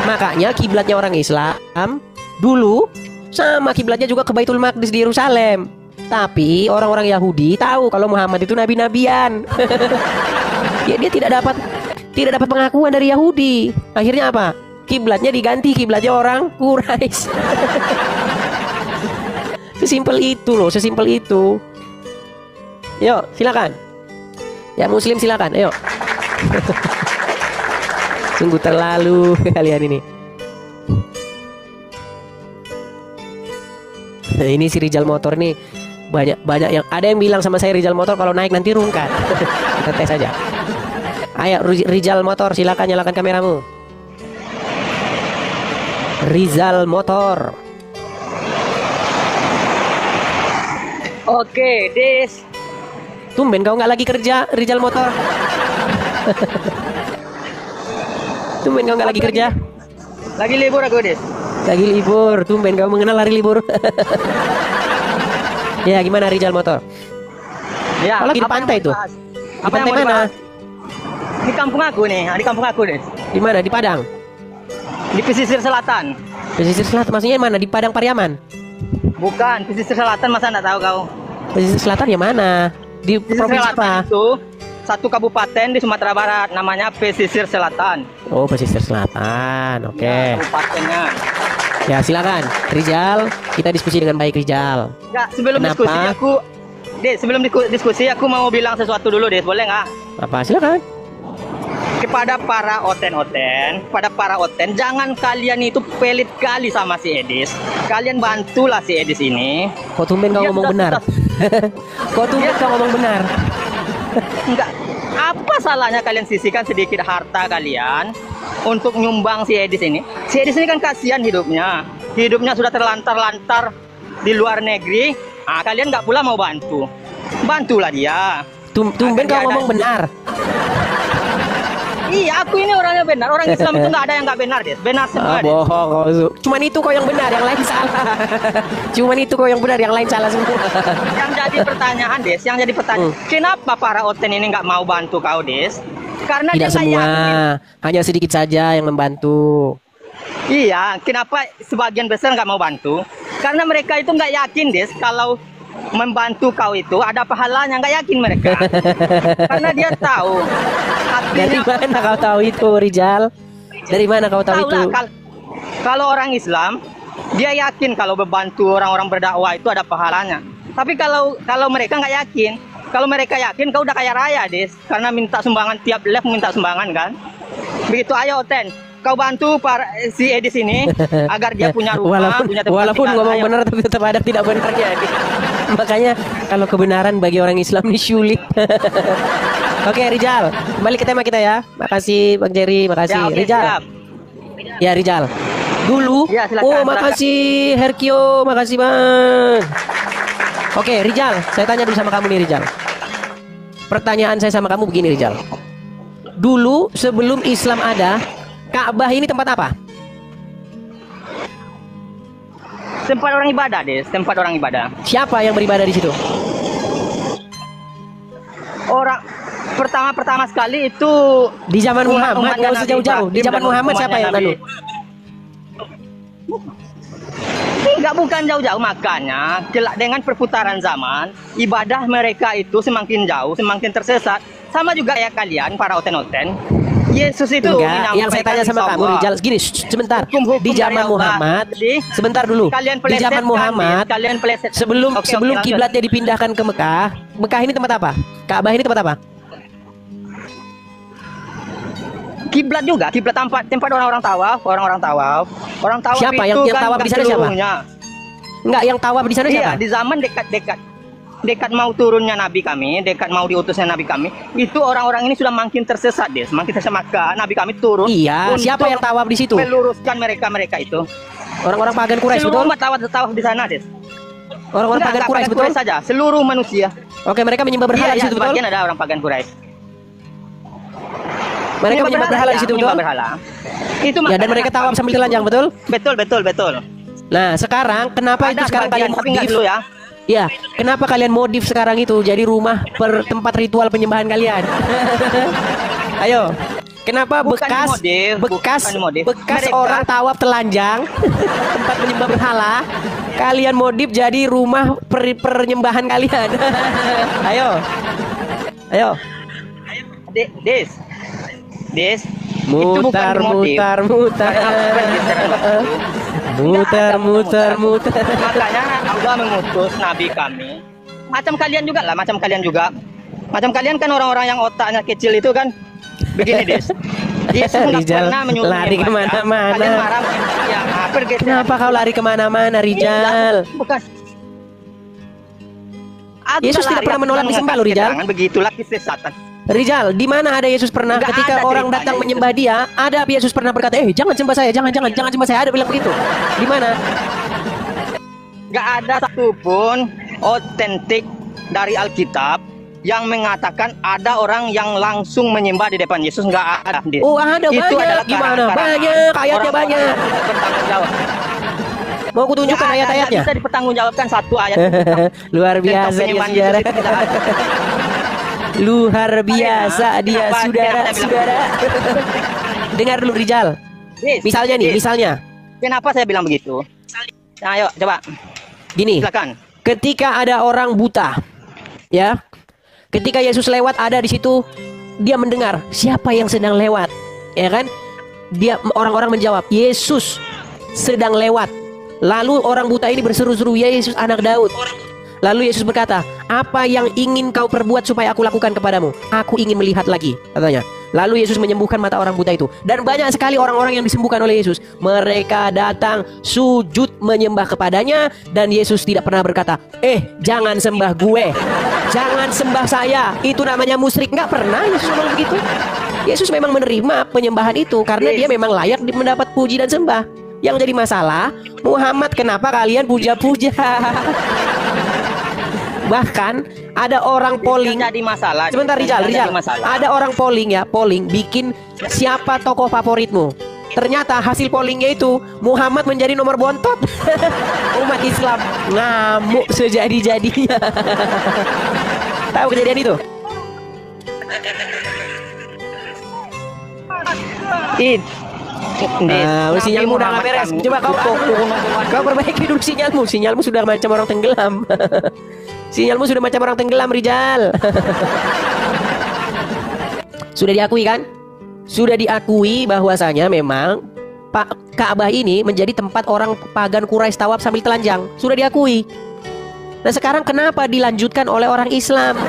Makanya kiblatnya orang Islam dulu sama kiblatnya juga ke Baitul Maqdis di Yerusalem. Tapi orang-orang Yahudi tahu kalau Muhammad itu nabi-nabian. Ya, dia tidak dapat pengakuan dari Yahudi. Akhirnya apa? Kiblatnya diganti, kiblatnya orang Quraisy. Sesimpel itu loh, sesimpel itu. Yuk, silakan. Ya muslim silakan, ayo. Sungguh terlalu kalian ini. Nah, ini si Rijal Motor nih banyak yang ada yang bilang sama saya Rijal Motor kalau naik nanti rungkat. Kita tes aja. Ayo Rijal Motor silakan nyalakan kameramu. Rizal Motor. Oke, Des. Tumben kau nggak lagi kerja, Rizal Motor. Tumben kau nggak lagi kerja. Lagi libur aku, Des. Lagi libur. Tumben kau mengenal hari libur. Ya gimana Rizal Motor? Ya, Kau lagi di apa pantai yang tuh. mau dibahas? Di Apa yang pantai mau mana? dibahas? Di kampung aku nih, di kampung aku, Des. Di mana? Di Padang. Di pesisir selatan. Pesisir selatan maksudnya mana? Di Padang Pariaman. Bukan, pesisir selatan masa enggak tahu kau? Pesisir selatan yang mana? Di Pesisir provinsi selatan apa? itu satu kabupaten di Sumatera Barat, namanya Pesisir Selatan. Oh, pesisir selatan. Oke. Kabupatennya. Ya silakan, Rizal. Kita diskusi dengan baik Rizal. Enggak, sebelum Kenapa? diskusi aku, Des, sebelum diskusi aku mau bilang sesuatu dulu, Des, boleh nggak? Apa? Silakan. Kepada para oten, jangan kalian itu pelit kali sama si Edis. Kalian bantulah si Edis ini. Kok tumben kau Dia ngomong sudah- benar? Kok tumben kau ngomong benar? Enggak, apa salahnya kalian sisihkan sedikit harta kalian untuk nyumbang si Edis ini? Si Edis ini kan kasihan hidupnya. Hidupnya sudah terlantar-lantar di luar negeri. Ah, kalian nggak pula mau bantu. Bantulah dia. Tumben kau ngomong benar. Iya, aku ini orangnya benar. Orang Islam itu nggak ada yang nggak benar, Des. Benar semua, Des. Bohong kau. Cuman itu kau yang benar, yang lain salah. Cuman itu kau yang benar, yang lain salah semua. Yang jadi pertanyaan, Des, yang jadi pertanyaan, kenapa para oten ini nggak mau bantu kau, Des? Karena Tidak dia nggak semua, yakin. hanya sedikit saja yang membantu. Iya, kenapa sebagian besar nggak mau bantu? Karena mereka itu nggak yakin, Des, kalau membantu kau itu ada pahalanya, nggak yakin mereka. Karena dia tahu. Dari Artinya, mana kau tahu itu, Rizal? Dari mana kau tahu itu? tahulah, kalau orang Islam, dia yakin kalau membantu orang-orang berdakwah itu ada pahalanya. Tapi kalau mereka nggak yakin, kalau mereka yakin kau udah kaya raya, Des, karena minta sumbangan tiap live minta sumbangan kan. Begitu, ayo Ten, kau bantu si Edis ini agar dia punya rumah, punya tempat walaupun tinggal. ngomong Ayo. benar tapi tetap ada tidak benarnya. Makanya kalau kebenaran bagi orang Islam ini sulit. Oke, Rizal, kembali ke tema kita ya. Makasih Bang Jerry, makasih Ya, oke, Rizal. siap. Ya Rizal. Dulu. Ya, silakan, Oh, silakan. makasih Herkio, makasih Bang. Oke, Rizal, saya tanya dulu sama kamu nih Rizal. Pertanyaan saya sama kamu begini Rizal. Dulu sebelum Islam ada, Ka'bah ini tempat apa? Tempat orang ibadah, Des, tempat orang ibadah. Siapa yang beribadah di situ? Orang pertama sekali itu Di zaman Muhammad, umatnya nggak usah Nabi jauh-jauh. Di Ibrahim zaman dan Muhammad umatnya siapa yang Nabi. lalu? Enggak, bukan jauh-jauh, makanya dengan perputaran zaman ibadah mereka itu semakin jauh, semakin tersesat. Sama juga ya kalian para oten-oten. Yesus itu Enggak, yang saya tanya sama kamu Allah. Rizal, gini, sebentar. Hukum-hukum Di zaman dari Allah. Muhammad, Jadi, sebentar dulu. kalian Di zaman pelesetkan, Muhammad, Des, kalian peleset. sebelum Oke, sebelum lanjut. kiblatnya dipindahkan ke Mekah, Mekah ini tempat apa? Ka'bah ini tempat apa? kiblat juga, kiblat tempat orang-orang tawaf, orang tawaf Siapa itu yang kan tawaf di sana siapa? seluruhnya. Enggak, yang tawaf di sana Iya, siapa? di zaman dekat mau turunnya Nabi kami, dekat mau diutusnya Nabi kami, itu orang-orang ini sudah makin tersesat, makin tersesat, maka Nabi kami turun. Iya, untuk siapa yang tawaf di situ? meluruskan mereka itu. Orang-orang pagan Quraisy, Seluruh betul? umat tawaf di sana, Orang-orang pagan Quraisy, betul? Quraisy saja, seluruh manusia. Oke, mereka menyembah berhala di Iya, situ, betul? sebagian ada orang pagan Quraisy. Mereka menyembah berhala di situ, betul? menyembah berhala. Itu Ya, dan mereka tawaf sambil telanjang, betul? Betul. Nah, sekarang kenapa itu Ada sekarang kalian sebagian, tapi nggak modif? dulu ya. Ya, kenapa kalian modif sekarang itu jadi rumah tempat ritual penyembahan kalian? Ayo, kenapa Bukan bekas dimodif. Mereka- orang tawaf telanjang tempat menyembah berhala kalian modif jadi rumah penyembahan kalian? Ayo, Des. Itu bukan dimodif. muter. Makanya Allah mengutus Nabi kami. Macam kalian juga. Macam kalian kan orang-orang yang otaknya kecil itu kan. Begini, Des. Yesus nggak Rizal, pernah menyuruh lari menyembah. kemana-mana. Kalian marah, ya, pergi. Kenapa kau lari kemana-mana, Rijal? Bukan. Aku Yesus tidak lari, pernah aku menolak mengangkat disembah loh, Rijal. keterangan, begitulah kesesatan. Rijal, di mana ada Yesus pernah Nggak ketika ada orang ceritanya datang itu. menyembah dia, ada Yesus pernah berkata, jangan sembah saya, jangan sembah saya, ada bilang begitu. Di mana? Nggak ada satupun otentik dari Alkitab yang mengatakan ada orang yang langsung menyembah di depan Yesus. Nggak ada. Des. Oh, ada Itu banyak. adalah Gimana? karangan Banyak, ayatnya orang-orang banyak. yang bertanggung jawab. Mau aku tunjukkan Nggak ada, ayat-ayatnya? nggak bisa dipertanggungjawabkan satu ayat. Luar Tentang biasa dia, penyembahan saudara. Yesus itu tidak ada. Luar biasa dia, Kenapa saudara. Anda bilang Dengar dulu, Rijal. Des, Misalnya nih, Des, misalnya. Kenapa saya bilang begitu? Nah, ayo coba Gini, silakan. ketika ada orang buta, ya, ketika Yesus lewat ada di situ, dia mendengar siapa yang sedang lewat, ya kan? Orang-orang menjawab, Yesus sedang lewat. Lalu orang buta ini berseru-seru, ya Yesus anak Daud. Lalu Yesus berkata, apa yang ingin kau perbuat supaya aku lakukan kepadamu? Aku ingin melihat lagi, katanya. Lalu Yesus menyembuhkan mata orang buta itu. Dan banyak sekali orang-orang yang disembuhkan oleh Yesus. Mereka datang sujud menyembah kepadanya. Dan Yesus tidak pernah berkata, jangan sembah gue, jangan sembah saya, itu namanya musyrik. Nggak pernah Yesus ngomong begitu. Yesus memang menerima penyembahan itu karena dia memang layak mendapat puji dan sembah. Yang jadi masalah, Muhammad, kenapa kalian puja-puja? Bahkan ada orang polling. Jadi masalah. Sebentar, Rijal. Ada orang polling bikin siapa tokoh favoritmu. Ternyata hasil pollingnya itu Muhammad menjadi nomor bontot. Umat Islam ngamuk sejadi-jadinya. Tahu kejadian itu? Sinyalmu udah nggak beres. Coba kau perbaiki dulu sinyalmu. Sinyalmu sudah macam orang tenggelam. Sinyalmu sudah macam orang tenggelam, Rijal. Sudah diakui kan? Sudah diakui bahwasanya memang Ka'bah ini menjadi tempat orang pagan Quraisy tawaf sambil telanjang. Sudah diakui. Nah, sekarang kenapa dilanjutkan oleh orang Islam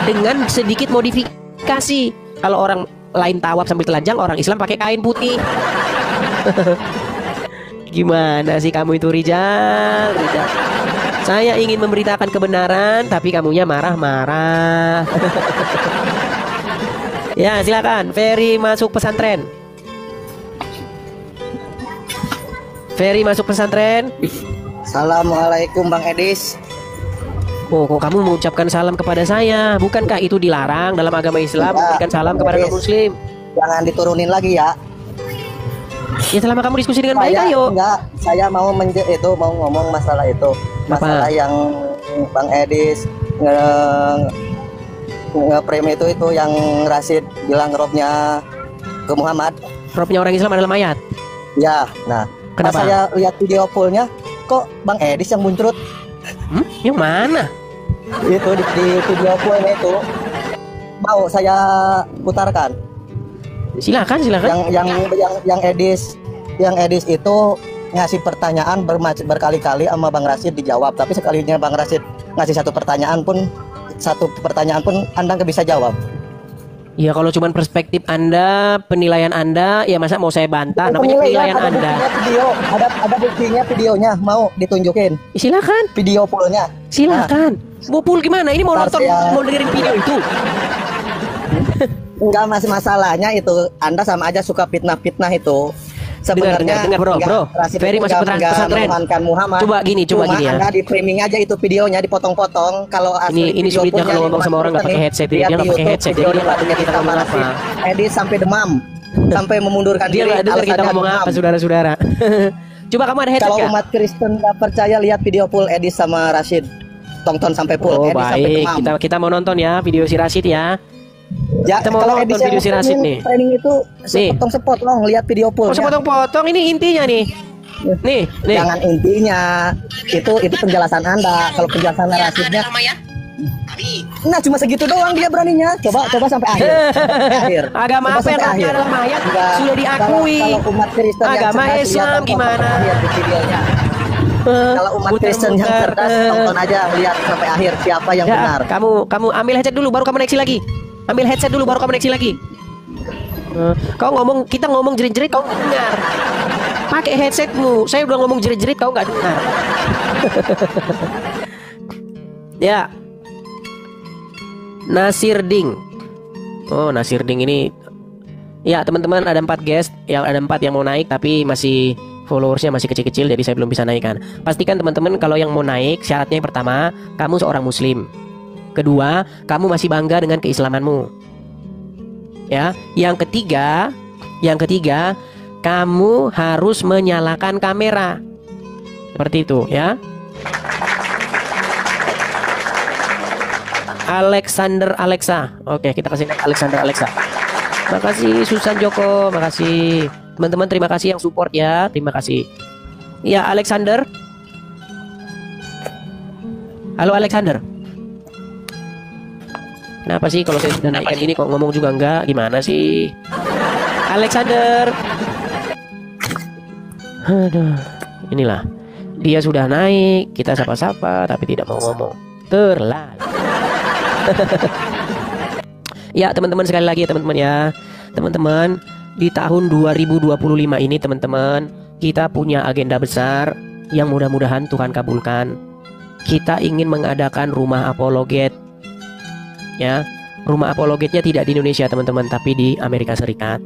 dengan sedikit modifikasi? Kalau orang lain tawaf sambil telanjang, orang Islam pakai kain putih. Gimana sih kamu itu, Rijal? Saya ingin memberitakan kebenaran, tapi kamunya marah-marah. Ya, silakan. Ferry masuk pesantren. Ferry masuk pesantren. Assalamualaikum Bang Edis. Oh, kok kamu mengucapkan salam kepada saya? Bukankah itu dilarang dalam agama Islam memberikan salam kepada non-muslim? Jangan diturunin lagi ya. Ya, selama kamu diskusi dengan baik, ayo. Enggak, saya mau mau ngomong masalah itu. Masalah yang Bang Edis nge-frame itu yang Rasid bilang robnya ke Muhammad. Robnya orang Islam adalah mayat. Ya, nah. Kenapa? Pas saya lihat video fullnya, kok Bang Edis yang muncrat? Yang mana? Itu di video fullnya itu. Mau saya putarkan. Silakan. Yang Edis itu ngasih pertanyaan berkali-kali sama Bang Rasid dijawab, tapi sekalinya Bang Rasid ngasih satu pertanyaan pun Anda nggak bisa jawab. Ya kalau cuman perspektif Anda, penilaian Anda, ya masa mau saya bantah? Namanya penilaian ada Anda. buktinya video, ada buktinya videonya, mau ditunjukin Silakan, video fullnya. silakan. Mau full gimana? Ini mau Ntar nonton, saya- mau dengerin video itu. Enggak, masih masalahnya itu Anda sama aja suka fitnah-fitnah itu. Sebenarnya dengar, bro, enggak, bro. Rasid Ferry itu masuk enggak pesantren. menuhankan Muhammad. Coba gini Cuma ya. Anda di framing aja itu videonya, dipotong-potong. Kalau asli Ini video sulitnya fullnya kalau ngomong sama orang nggak pakai nih, headset. lihat Dia nggak di pakai YouTube, headset, video jadi dia nggak debatnya dengar kita sama ngomong Rasid. apa. Edis sampai demam, sampai memundurkan Dia diri. nggak dengar kita alasannya ngomong demam. apa, saudara-saudara. Coba kamu ada headset Kalau nggak? umat Kristen nggak percaya, lihat video full Edis sama Rashid. Tonton sampai full. Oh Edis sampai baik, demam. kita mau nonton ya video si Rashid ya. Ya, Kita mau kalau nonton Edis yang video si Rashid nih. training itu sepotong-sepotong, lihat video full. Oh sepotong-potong, ini intinya nih. Nih. Jangan intinya, itu penjelasan Anda. Kalau penjelasan Rashidnya, nah cuma segitu doang dia beraninya. Coba sampai akhir. Sampai akhir. Agama Coba apa yang sampai namanya akhir. adalah mayat Enggak, sudah diakui. Kalau umat Kristen yang Agama cerdas, Islam lihat, tonton gimana? sampai akhir di videonya. Kalau umat Kristen yang cerdas, tonton aja, lihat sampai akhir siapa yang Ya, benar. kamu ambil headset dulu baru kamu koneksi lagi. Ambil headset dulu baru kamu koneksi lagi. Kau ngomong, kita ngomong jerit-jerit kau nggak dengar. Pakai headsetmu. Saya udah ngomong jerit-jerit kau nggak dengar. Ya. Nasirding. Oh, Nasirding ini. Ya, teman-teman ada 4 guest, yang ada 4 yang mau naik tapi masih followersnya masih kecil-kecil, jadi saya belum bisa naikkan. Pastikan teman-teman kalau yang mau naik, syaratnya yang pertama, kamu seorang muslim. Kedua, kamu masih bangga dengan keislamanmu. Ya, yang ketiga, kamu harus menyalakan kamera. Seperti itu, ya. Alexander Alexa. Oke, kita kasih Alexander Alexa. Makasih Susan Joko, makasih. Teman-teman terima kasih yang support ya, terima kasih. Ya, Alexander. Halo Alexander. Kenapa sih kalau saya sudah naikkan ini kok ngomong juga enggak? Gimana sih? Alexander. Aduh, inilah. Dia sudah naik, kita sapa-sapa tapi tidak mau ngomong. Terlalu. Ya, teman-teman sekali lagi ya teman-teman ya. Teman-teman, di tahun 2025 ini teman-teman, kita punya agenda besar yang mudah-mudahan Tuhan kabulkan. Kita ingin mengadakan rumah apologet. Ya, rumah apologetnya tidak di Indonesia teman-teman, tapi di Amerika Serikat.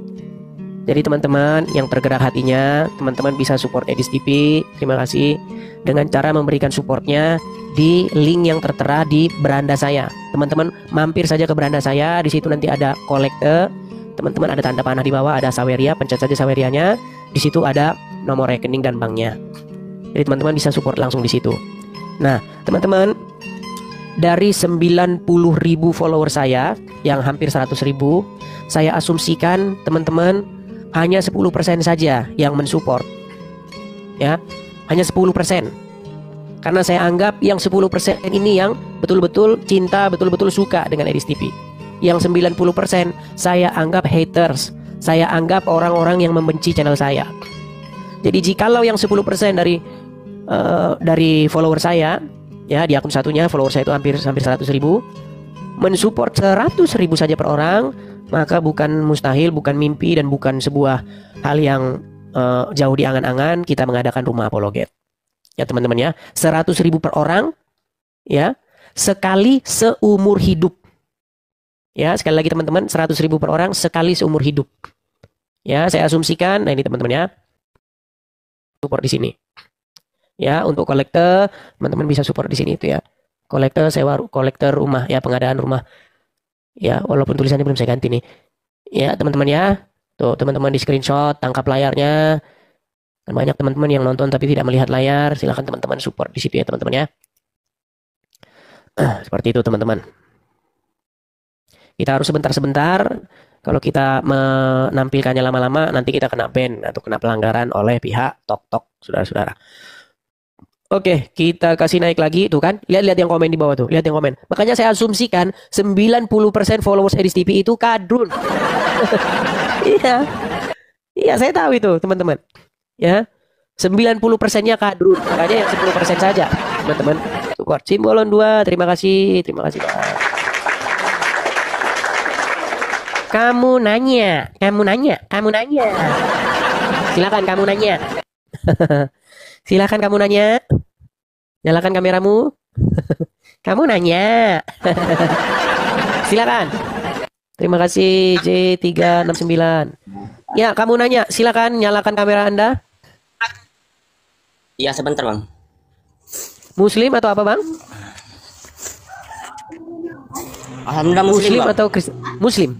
Jadi teman-teman yang tergerak hatinya, teman-teman bisa support Edis TV. Terima kasih dengan cara memberikan supportnya di link yang tertera di beranda saya. Teman-teman mampir saja ke beranda saya. Di situ nanti ada kolekte. Teman-teman ada tanda panah di bawah, ada Saweria, pencet saja Sawerianya. Di situ ada nomor rekening dan banknya. Jadi teman-teman bisa support langsung di situ. Nah, teman-teman, dari 90.000 follower saya yang hampir 100.000, saya asumsikan teman-teman hanya 10% saja yang mensupport. Ya, hanya 10%. Karena saya anggap yang 10% ini yang betul-betul cinta, betul-betul suka dengan Edis TV. Yang 90% saya anggap haters. Saya anggap orang-orang yang membenci channel saya. Jadi jikalau yang 10% dari follower saya, ya di akun satunya follower saya itu hampir 100.000, mensupport 100.000 saja per orang, maka bukan mustahil, bukan mimpi, dan bukan sebuah hal yang jauh di angan-angan kita mengadakan rumah apologet. Ya teman-teman ya, 100.000 per orang, ya, sekali seumur hidup. Ya, sekali lagi teman-teman, 100.000 per orang sekali seumur hidup. Ya, saya asumsikan, nah ini teman-teman ya, support di sini. Ya, untuk kolektor, teman-teman bisa support di sini itu ya. Kolektor sewa, kolektor rumah, ya pengadaan rumah. Ya, walaupun tulisannya belum saya ganti nih. Ya, teman-teman ya. Tuh, teman-teman di screenshot, tangkap layarnya. Dan banyak teman-teman yang nonton tapi tidak melihat layar. Silahkan teman-teman support di situ ya, teman-teman ya. Seperti itu, teman-teman. Kita harus sebentar-sebentar. Kalau kita menampilkannya lama-lama, nanti kita kena ban atau kena pelanggaran oleh pihak TokTok, saudara-saudara. Oke, kita kasih naik lagi. Tuh kan, lihat yang komen di bawah tuh. Lihat yang komen. Makanya saya asumsikan 90% followers Edis TV itu kadrun. Iya. Iya, saya tahu itu, teman-teman. Ya. 90%-nya kadrun. Makanya yang 10% saja, teman-teman. Support Simbolon 2. Terima kasih. Terima kasih, Pak. Kamu nanya. Silakan kamu nanya. Silakan kamu nanya. Nyalakan kameramu. Kamu nanya. Silakan. Terima kasih J369. Ya, kamu nanya. Silakan nyalakan kamera Anda. Iya, sebentar, Bang. Muslim atau apa, Bang? Alhamdulillah Muslim, Bang. atau Muslim?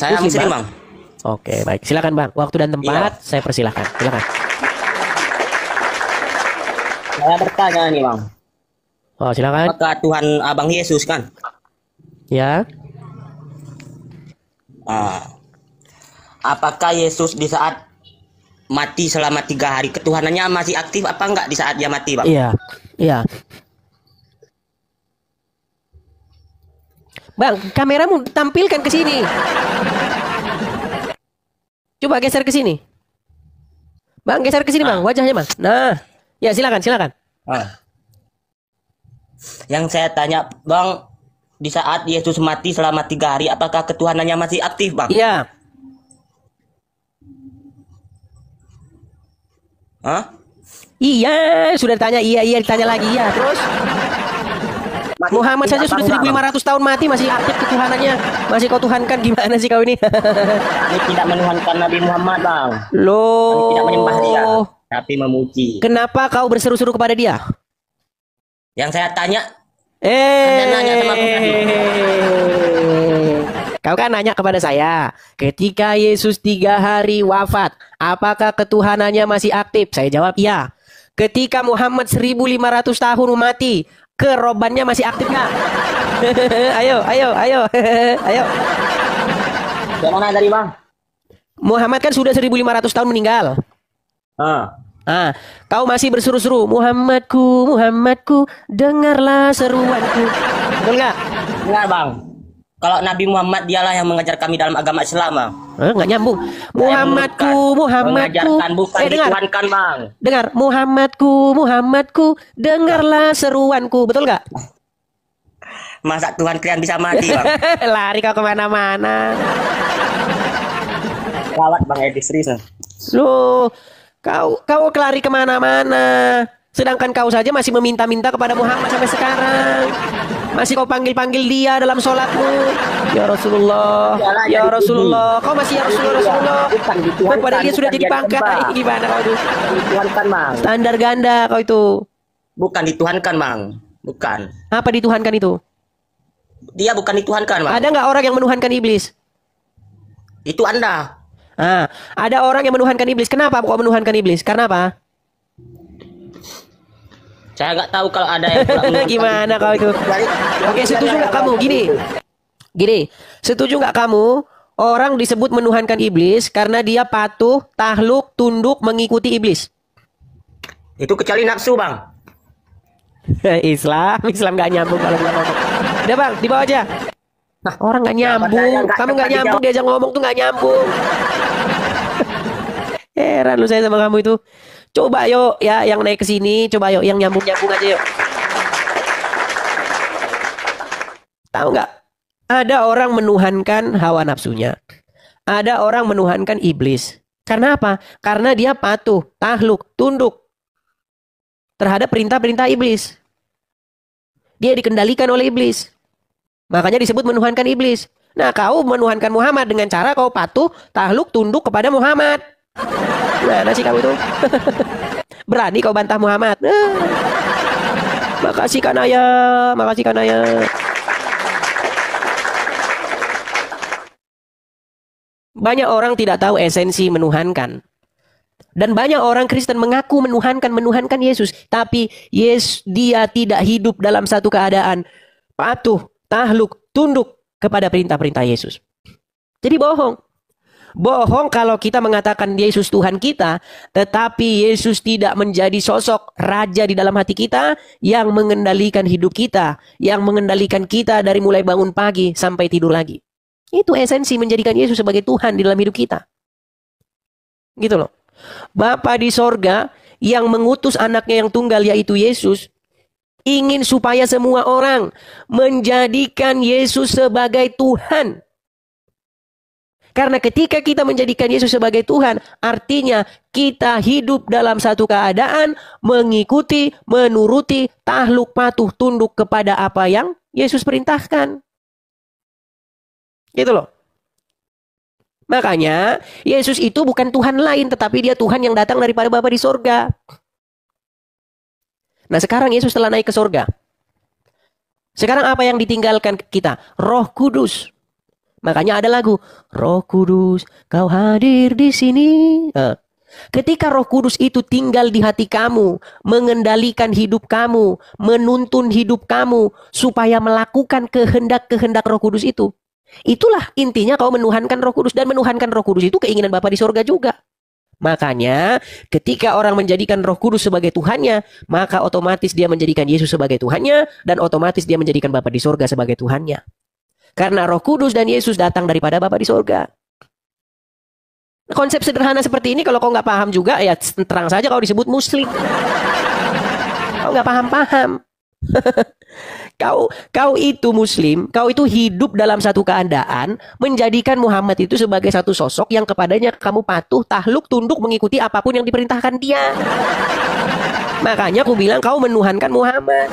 Saya Muslim, Bang. Oke, baik. Silakan, Bang. Waktu dan tempat saya persilahkan. Silakan. Saya bertanya nih, Bang. Oh, silakan. Apakah Tuhan Abang Yesus kan? Ya. Apakah Yesus di saat mati selama 3 hari ketuhanannya masih aktif apa enggak di saat dia mati, Bang? Iya. Iya. Bang, kameramu tampilkan ke sini. Coba geser ke sini. Bang, geser ke sini, Bang. Wajahnya, Bang. Nah. Ya, silakan. Yang saya tanya, Bang, di saat Yesus mati selama 3 hari apakah ketuhanannya masih aktif, Bang? Iya. Hah? Iya, sudah ditanya. Iya, ditanya lagi. Iya, terus Muhammad saja sudah 1500 tahun mati masih aktif ketuhanannya. Masih kau tuhankan, gimana sih kau ini? Kami tidak menuhankan Nabi Muhammad, Bang. Loh. Kami tidak menyembah dia, tapi memuji. Kenapa kau berseru-seru kepada dia? Yang saya tanya, Anda nanya sama aku tadi. Kau kan nanya kepada saya, ketika Yesus 3 hari wafat, apakah ketuhanannya masih aktif? Saya jawab iya. Ketika Muhammad 1500 tahun mati, kerobannya masih aktif nggak? Ayo. Yang mana dari, Bang? Muhammad kan sudah 1500 tahun meninggal. Kau masih berseru-seru, Muhammadku, dengarlah seruanku. Betul nggak? Enggak, Bang. Kalau Nabi Muhammad dialah yang mengajar kami dalam agama Islam, Bang. Nggak nyambung. Muhammadku. Mengajarkan bukan dituhankan, Bang. Dengar, Muhammadku, dengarlah seruanku. Betul nggak? Masa Tuhan kalian bisa mati, Bang? Lari kau kemana-mana. Lawat, Bang Edi, serius. Loh, kau lari kemana-mana. Sedangkan kau saja masih meminta-minta kepada Muhammad sampai sekarang. Masih kau panggil-panggil dia dalam sholatmu. Ya Rasulullah. Kau masih ya Rasulullah. Kepada dia sudah jadi pangkat. Gimana kau itu? Dituhankan, Bang. Standar ganda kau itu. Bukan dituhankan, Bang. Bukan. Apa dituhankan itu? Dia bukan dituhankan, Bang. Ada nggak orang yang menuhankan iblis? Itu Anda. Ada orang yang menuhankan iblis. Kenapa kau menuhankan iblis? Karena apa? Saya nggak tahu kalau ada yang gimana kau itu? Oke, setuju nggak kamu? Gini, setuju nggak kamu? Orang disebut menuhankan iblis karena dia patuh, takluk, tunduk, mengikuti iblis. Itu kecuali nafsu, Bang. Islam nggak nyambung kalau dia ngomong. Udah, Bang, dibawa aja. Orang nggak nyambung. Kamu nggak nyambung, diajak ngomong tuh nggak nyambung. Heran lu saya sama kamu itu. Coba yuk ya yang naik ke sini, coba yuk yang nyambung-nyambung aja yuk. Tahu nggak? Ada orang menuhankan hawa nafsunya. Ada orang menuhankan iblis. Karena apa? Karena dia patuh, takluk, tunduk terhadap perintah-perintah iblis. Dia dikendalikan oleh iblis. Makanya disebut menuhankan iblis. Nah, kau menuhankan Muhammad dengan cara kau patuh, takluk, tunduk kepada Muhammad. Mana sih kamu itu? Berani kau bantah Muhammad. Makasih Kanaya. Banyak orang tidak tahu esensi menuhankan. Dan banyak orang Kristen mengaku menuhankan Yesus. Tapi dia tidak hidup dalam satu keadaan patuh, takluk, tunduk kepada perintah-perintah Yesus. Jadi bohong. Bohong kalau kita mengatakan Yesus Tuhan kita, tetapi Yesus tidak menjadi sosok raja di dalam hati kita yang mengendalikan hidup kita, yang mengendalikan kita dari mulai bangun pagi sampai tidur lagi. Itu esensi menjadikan Yesus sebagai Tuhan di dalam hidup kita. Gitu loh. Bapa di sorga yang mengutus anaknya yang tunggal yaitu Yesus ingin supaya semua orang menjadikan Yesus sebagai Tuhan. Karena ketika kita menjadikan Yesus sebagai Tuhan, artinya kita hidup dalam satu keadaan mengikuti, menuruti, takluk patuh, tunduk kepada apa yang Yesus perintahkan. Gitu loh. Makanya Yesus itu bukan Tuhan lain, tetapi dia Tuhan yang datang daripada Bapa di sorga. Nah sekarang Yesus telah naik ke sorga. Sekarang apa yang ditinggalkan kita? Roh Kudus. Makanya ada lagu, Roh Kudus, kau hadir di sini. Ketika Roh Kudus itu tinggal di hati kamu, mengendalikan hidup kamu, menuntun hidup kamu, supaya melakukan kehendak-kehendak Roh Kudus itu. Itulah intinya kau menuhankan Roh Kudus. Dan menuhankan Roh Kudus itu keinginan Bapa di sorga juga. Makanya ketika orang menjadikan Roh Kudus sebagai Tuhannya, maka otomatis dia menjadikan Yesus sebagai Tuhannya, dan otomatis dia menjadikan Bapa di sorga sebagai Tuhannya. Karena Roh Kudus dan Yesus datang daripada Bapa di sorga. Konsep sederhana seperti ini kalau kau nggak paham juga, ya terang saja kau disebut Muslim. Kau nggak paham-paham. Kau itu Muslim, kau itu hidup dalam satu keadaan menjadikan Muhammad itu sebagai satu sosok yang kepadanya kamu patuh, takluk, tunduk, mengikuti apapun yang diperintahkan dia. Makanya aku bilang kau menuhankan Muhammad.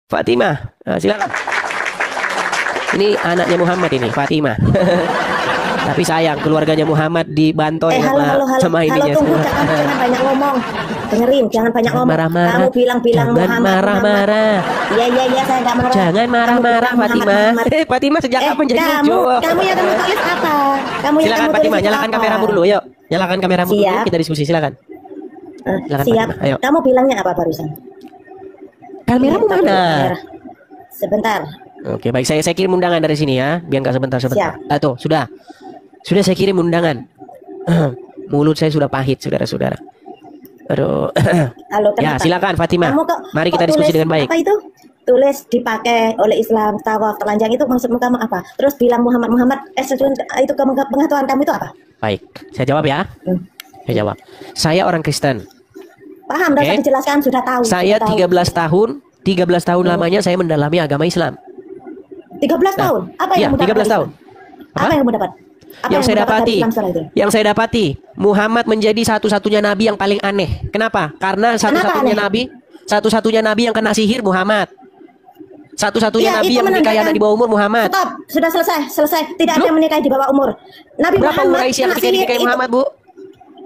Fatimah, nah, silakan. Ini anaknya Muhammad ini, Fatimah. Tapi sayang keluarganya Muhammad dibantoy sama ininya. Halo, tunggu, jangan banyak ngomong. Dengerin, jangan banyak ngomong. Marah-marah. Kamu bilang-bilang Jangan marah-marah. Iya, saya nggak marah. Jangan marah-marah, Fatimah. Fatimah sejak kapan jadi lucu? Kamu yang kamu tulis apa? Silakan Fatimah, nyalakan kameramu dulu, yuk. Nyalakan kameramu dulu, kita diskusi, silakan. Siap. Fatimah, ayo. Kamu bilangnya apa barusan? Kameramu mana? Sebentar. Oke, baik, saya kirim undangan dari sini ya, biar nggak sebentar. Siap. Tuh, sudah saya kirim undangan. Mulut saya sudah pahit, saudara-saudara. Aduh. Halo, ya, silakan Fatimah. Mari kita tulis, diskusi dengan baik. Apa itu? Tulis dipakai oleh Islam, tawaf, telanjang, itu maksudmu kamu apa? Terus bilang Muhammad, itu pengetahuan kamu itu apa? Baik, saya jawab ya. Saya jawab. Saya orang Kristen. Paham, sudah dijelaskan, sudah tahu. Saya 13 tahun lamanya saya mendalami agama Islam. 13 tahun? Apa yang kamu dapat? 13 tahun. Apa yang kamu dapat? Yang saya dapati, Muhammad menjadi satu-satunya nabi yang paling aneh. Kenapa? Karena satu-satunya nabi yang kena sihir Muhammad. Satu-satunya nabi yang menikahi anak di bawah umur Muhammad. Stop, sudah selesai. Tidak ada yang menikahi di bawah umur. Nabi berapa Muhammad umur Aisyah ketika dinikahi Muhammad, Bu?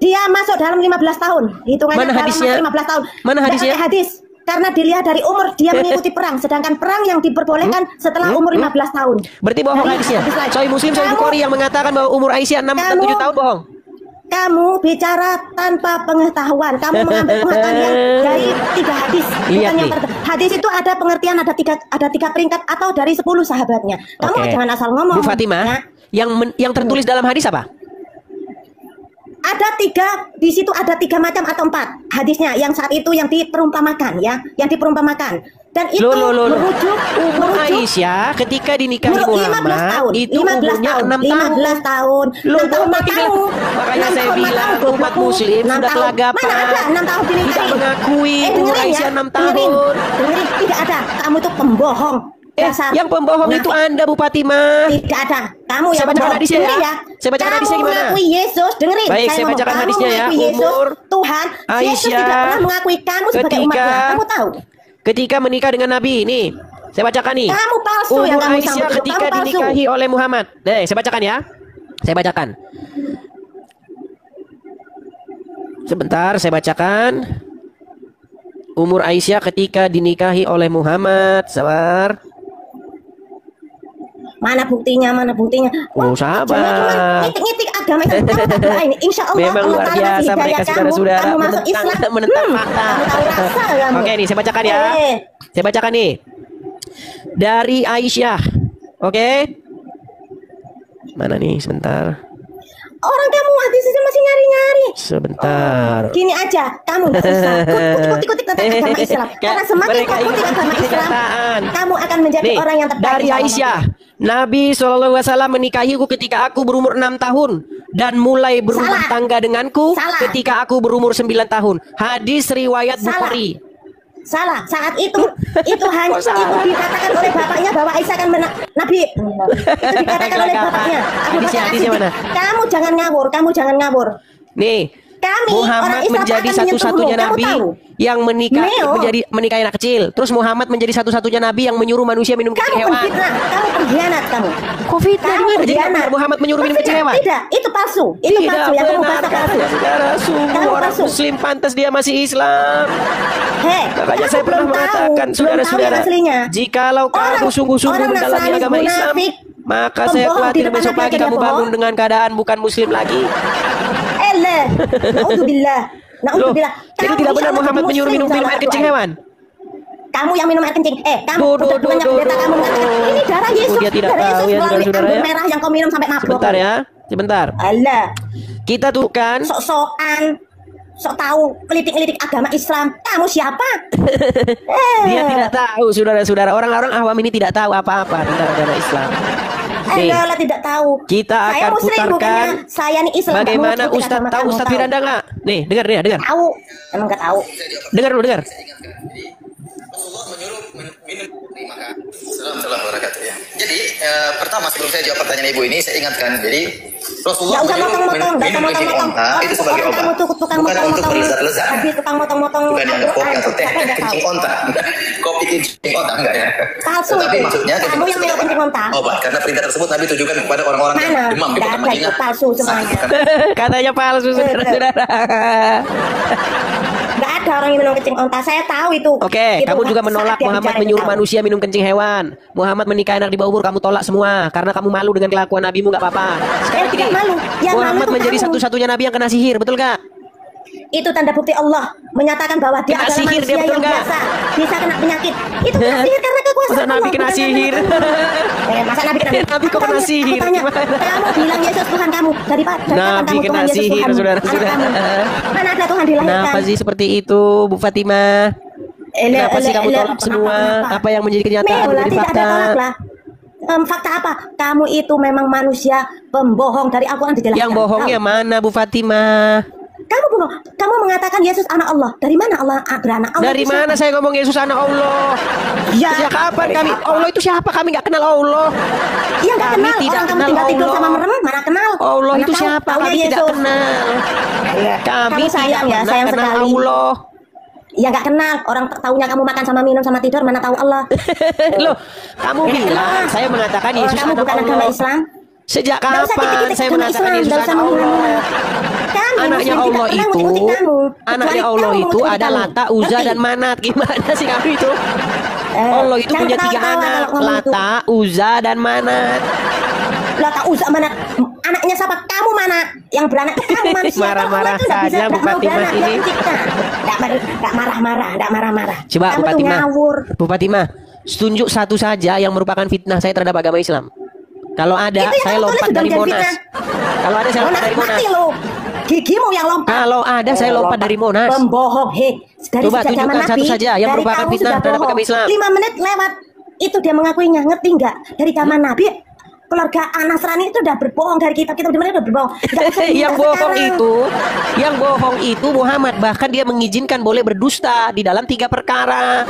Dia masuk dalam 15 tahun. Hitungannya Mana hadisnya? 15 tahun. Mana hadisnya? Hadis. Karena dilihat dari umur dia mengikuti perang, sedangkan perang yang diperbolehkan setelah umur 15 tahun. Berarti bohong hadisnya. Sahih Muslim, Sahih Bukhari yang mengatakan bahwa umur Aisyah 6 dan 7 tahun bohong. Kamu bicara tanpa pengetahuan. Kamu mengambil pengetahuan yang dari 3 hadis. Lihat nih. Hadis itu ada pengertian, ada tiga peringkat atau dari 10 sahabatnya. Kamu jangan asal ngomong. Bu Fatimah, ya? yang tertulis dalam hadis apa? Ada 3, di situ ada 3 macam atau 4 hadisnya yang saat itu yang diperumpamakan ya, yang diperumpamakan. Dan itu merujuk umur Aisyah ketika dinikahi Muhammad 15 tahun, itu umurnya 6 tahun. 15 tahun. Makanya saya bilang umat muslim sudah kelagapan. Mana ada 6 tahun dinikahi? Tidak mengakui umur Aisyah 6 tahun. Dengerin, tidak ada. Kamu itu pembohong. Yang pembohong itu Anda, Bu Fatimah. Tidak ada. Kamu yang bacakan hadisnya ya. Saya bacakan hadisnya gimana? Kamu mengakui Yesus, dengerin. Baik, saya bacakan hadisnya ya. Umur Tuhan. Aisyah Yesus tidak pernah mengakui kamu sebagai umatnya. Kamu tahu? Ketika menikah dengan Nabi, nih saya bacakan nih. Kamu palsu umur yang kamu Aisyah ketika dinikahi oleh Muhammad. Saya bacakan ya. Saya bacakan. Sebentar, saya bacakan. Umur Aisyah ketika dinikahi oleh Muhammad. Sabar. Mana buktinya? Oh, sabar. Ngitik-ngitik agama ini. Insya Allah. Memang luar biasa mereka saudara-saudara kamu masuk Islam. Menentang fakta. Kamu tahu rasa kamu. Oke nih, saya bacakan ya. Saya bacakan nih. Dari Aisyah. Oke. Mana nih? Sebentar. Orang kamu hadisnya masih nyari-nyari. nyari. Sebentar. Gini aja, kamu nggak usah ikut-ikut tentang agama Islam. Karena semakin Mereka kau ikuti ikut agama Islam, kenyataan. kamu akan menjadi Nih, orang yang terbaik. dari insya Allah. Aisyah, Nabi SAW menikahiku ketika aku berumur 6 tahun dan mulai berumah Salah. tangga denganku Salah. ketika aku berumur 9 tahun. Hadis riwayat Salah. Bukhari. Salah, saat itu hanya Kok salah? itu dikatakan oleh bapaknya bahwa Aisyah kan Nabi. Itu dikatakan oleh bapaknya. Abu Bakar Hadisnya mana? As-Siddiq. Kamu jangan ngawur. Nih, Kami, orang Muhammad Islam, menjadi akan satu-satunya menyentuhmu. nabi Kamu tahu? yang menikahi anak kecil. Terus Muhammad menjadi satu-satunya nabi yang menyuruh manusia minum kencing Kamu hewan. penfitnah, kamu pengkhianat kamu. Covid Kamu gimana? Jadi pengkhianat. Muhammad menyuruh minum kencing hewan? Tidak, itu palsu. Itu palsu yang kamu benar, bahasa palsu. katanya saudara. Sungguh Kamu orang palsu. Muslim pantas dia masih Islam. Hei, Makanya kamu saya pernah belum tahu, mengatakan, belum tahu saudara-saudara, yang aslinya. jikalau kamu Orang- sungguh-sungguh orang mendalami Nasrani agama Islam, munafik, maka saya pembohong di khawatir depan besok Nabi pagi aja dia kamu bangun bohong. dengan keadaan bukan Muslim lagi. Elah, naudzubillah. Loh, Naudzubillah. jadi Kamu tidak insya benar Allah Muhammad jadi menyuruh Muslim, minum jangan air kencing doa. hewan? Kamu yang minum air kencing. Kamu Duh, udah bukannya pendeta kamu mengatakan ini darah Yesus. dia tidak darah tahu Yesus ya, melalui saudara-saudara anggur ya. merah yang kau minum sampai mabuk. Sebentar ya, sebentar. Allah, Kita tuh kan sok-sokan, sok tahu ngelitik-ngelitik agama Islam. Kamu siapa? dia tidak tahu, saudara-saudara. Orang-orang awam ini tidak tahu apa-apa tentang agama Islam. Nih, Allah tidak tahu. kita Saya akan Muslim, putarkan bukannya saya ini Islam. bagaimana Kamu ikuti Ustadz agama tahu kamu, Ustadz tahu. Firanda nggak? Nih, dengar. Tahu, emang nggak tahu. Dengar dulu, dengar. Assalamualaikum wabarakatuh ya. Jadi pertama sebelum saya jawab pertanyaan ibu ini saya ingatkan jadi Rasulullah Nggak usah menyuruh motong-motong, nggak usah minum kencing motong-motong. onta itu sebagai Orang obat, kamu tuh tukang bukan untuk motong-motong. berlezat-lezat, Habis tukang motong-motong bukan yang kopi atau teh Siapa yang nggak tahu? kencing onta, kopi kencing onta enggak ya. Palsu Tetapi itu. maksudnya Kamu kencing yang minum sebagai kencing onta. obat karena perintah tersebut Nabi tujukan kepada orang-orang yang Mana? demam di Nggak kota ada, Madinah. itu palsu semuanya. Katanya palsu, saudara-saudara. Nggak ada orang yang minum kencing onta. Saya tahu itu. Oke, Itu kamu juga saat menolak dia Muhammad bicara, menyuruh tahu. manusia minum kencing hewan. Muhammad menikah anak di bawah umur, kamu tolak semua karena kamu malu dengan kelakuan nabimu, nggak apa-apa. Sekarang Tidak malu. Yang Muhammad malu itu menjadi kamu. satu-satunya nabi yang kena sihir, betul nggak? Itu tanda bukti Allah menyatakan bahwa dia Kena adalah sihir, dia manusia betul yang nggak? biasa bisa kena penyakit. Itu kena sihir karena kekuasaan Masa Allah. Nabi kena bukan sihir? Masa Nabi kena Nabi kok Aku kena tanya, sihir? aku tanya, Gimana? kamu bilang Yesus Tuhan kamu daripada Nabi kamu kena Tuhan Yesus sihir, Tuhan saudara-saudara. anak kamu. Mana ada Tuhan dilahirkan? Kenapa sih seperti itu, Bu Fatimah? Kenapa sih kamu tolak semua? Apa yang menjadi kenyataan, Meola, menjadi tidak fakta? ada tolak lah. Fakta apa? Kamu itu memang manusia pembohong dari Al-Quran dijelaskan. Yang bohongnya Tahu? mana, Bu Fatimah? Kamu bohong. Kamu mengatakan Yesus anak Allah. Dari mana Allah beranak? Allah Dari itu mana siapa? saya ngomong Yesus anak Allah? Ya, Sejak kapan dari kami? apa? Allah itu siapa? Kami nggak kenal Allah. Iya nggak Kami kenal. tidak Orang kamu kenal tinggal tidur Allah. sama merem, mana kenal? Allah Mana itu tahu? siapa? Taunya Kami tidak Yesus. kenal. Iya. Kami Kamu sayang tidak ya, pernah sayang kenal sekali. Allah. Ya nggak kenal. Orang taunya kamu makan sama minum sama tidur, mana tahu Allah? Loh, kamu bilang saya mengatakan Orang Yesus kamu anak bukan agama Allah. Islam. Sejak Nggak usah kapan titik-titik saya agama mengatakan Islam, Yesus nggak usah anak Allah? mengulang-ulang. Kami Anaknya Muslim tidak Allah pernah itu, mengikuti kamu. anaknya Kecuali Allah kamu itu mengikuti ada kamu. Lata, Uzza Ngerti? dan Manat. Gimana sih kamu itu? Allah itu jangan punya 3 ketawa-tawa anak, kalau ngomong itu. Lata, Uzza dan Manat. Lata Uzza mana? Anaknya siapa? Kamu mana? Yang beranak itu kamu manusia. Marah-marah Kalau Allah itu nggak bisa, saja, Bu nggak mau Fatimah beranak, ini. dia pencipta. Nggak marah-marah, nggak marah-marah. Coba Kamu Bu tuh Fatimah. ngawur. Bu Fatimah, tunjuk satu saja yang merupakan fitnah saya terhadap agama Islam. Kalau ada, Itu yang saya kamu tulis lompat sudah dari menjadi Monas. fitnah. Kalau ada, saya lompat Monas dari Monas. mati lo. Gigimu yang lompat. Kalau ada, saya lompat dari Monas. Pembohong, he. Dari Coba sejak zaman tunjukkan satu Nabi, saja yang dari merupakan kamu fitnah sudah terhadap bohong. agama Islam. 5 menit lewat, itu dia mengakuinya. Ngerti nggak? Dari zaman Nabi, keluarga Nasrani itu udah berbohong dari kita benar-benar udah berbohong. Nggak usah yang diminta bohong sekarang. yang bohong itu Muhammad, bahkan dia mengizinkan boleh berdusta di dalam 3 perkara.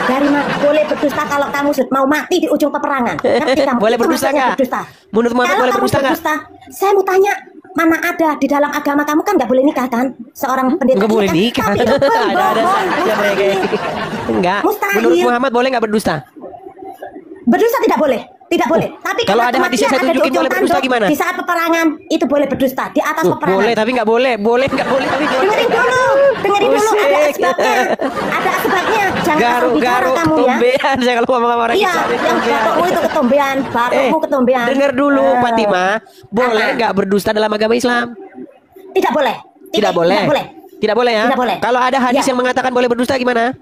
Dari boleh berdusta kalau kamu mau mati di ujung peperangan. Ngerti kamu? Boleh Itu berdusta maksudnya nggak? berdusta. Menurut Muhammad Kalau boleh kamu berdusta nggak? saya mau tanya, mana ada di dalam agama kamu kan nggak boleh nikah kan? Seorang pendeta Nggak boleh nikah. Tapi itu Ada pembohong, saja mereka. Enggak. Mustahil. Menurut Muhammad boleh nggak berdusta? Berdusta tidak boleh. Tidak boleh. Tapi Kalau karena ada hadisnya kematian saya ada di tunjukin ujung boleh berdusta tanduk, gimana? Di saat peperangan itu boleh berdusta di atas peperangan. Boleh tapi nggak boleh. Boleh nggak boleh tapi boleh. Dengerin dulu. Dengerin dulu ada Pusing. sebabnya. Ada sebabnya. Jangan asal bicara Garuk-garuk kamu ya. ketombean saya kalau ngomong sama orang Iya, Islam itu yang ketombean. batukmu itu ketombean, batukmu ketombean. Dengar dulu Fatimah, boleh Apa? nggak berdusta dalam agama Islam? Tidak boleh. Tidak boleh. Tidak boleh. Tidak boleh ya? Tidak boleh. Kalau ada hadis Ya. yang mengatakan boleh berdusta gimana?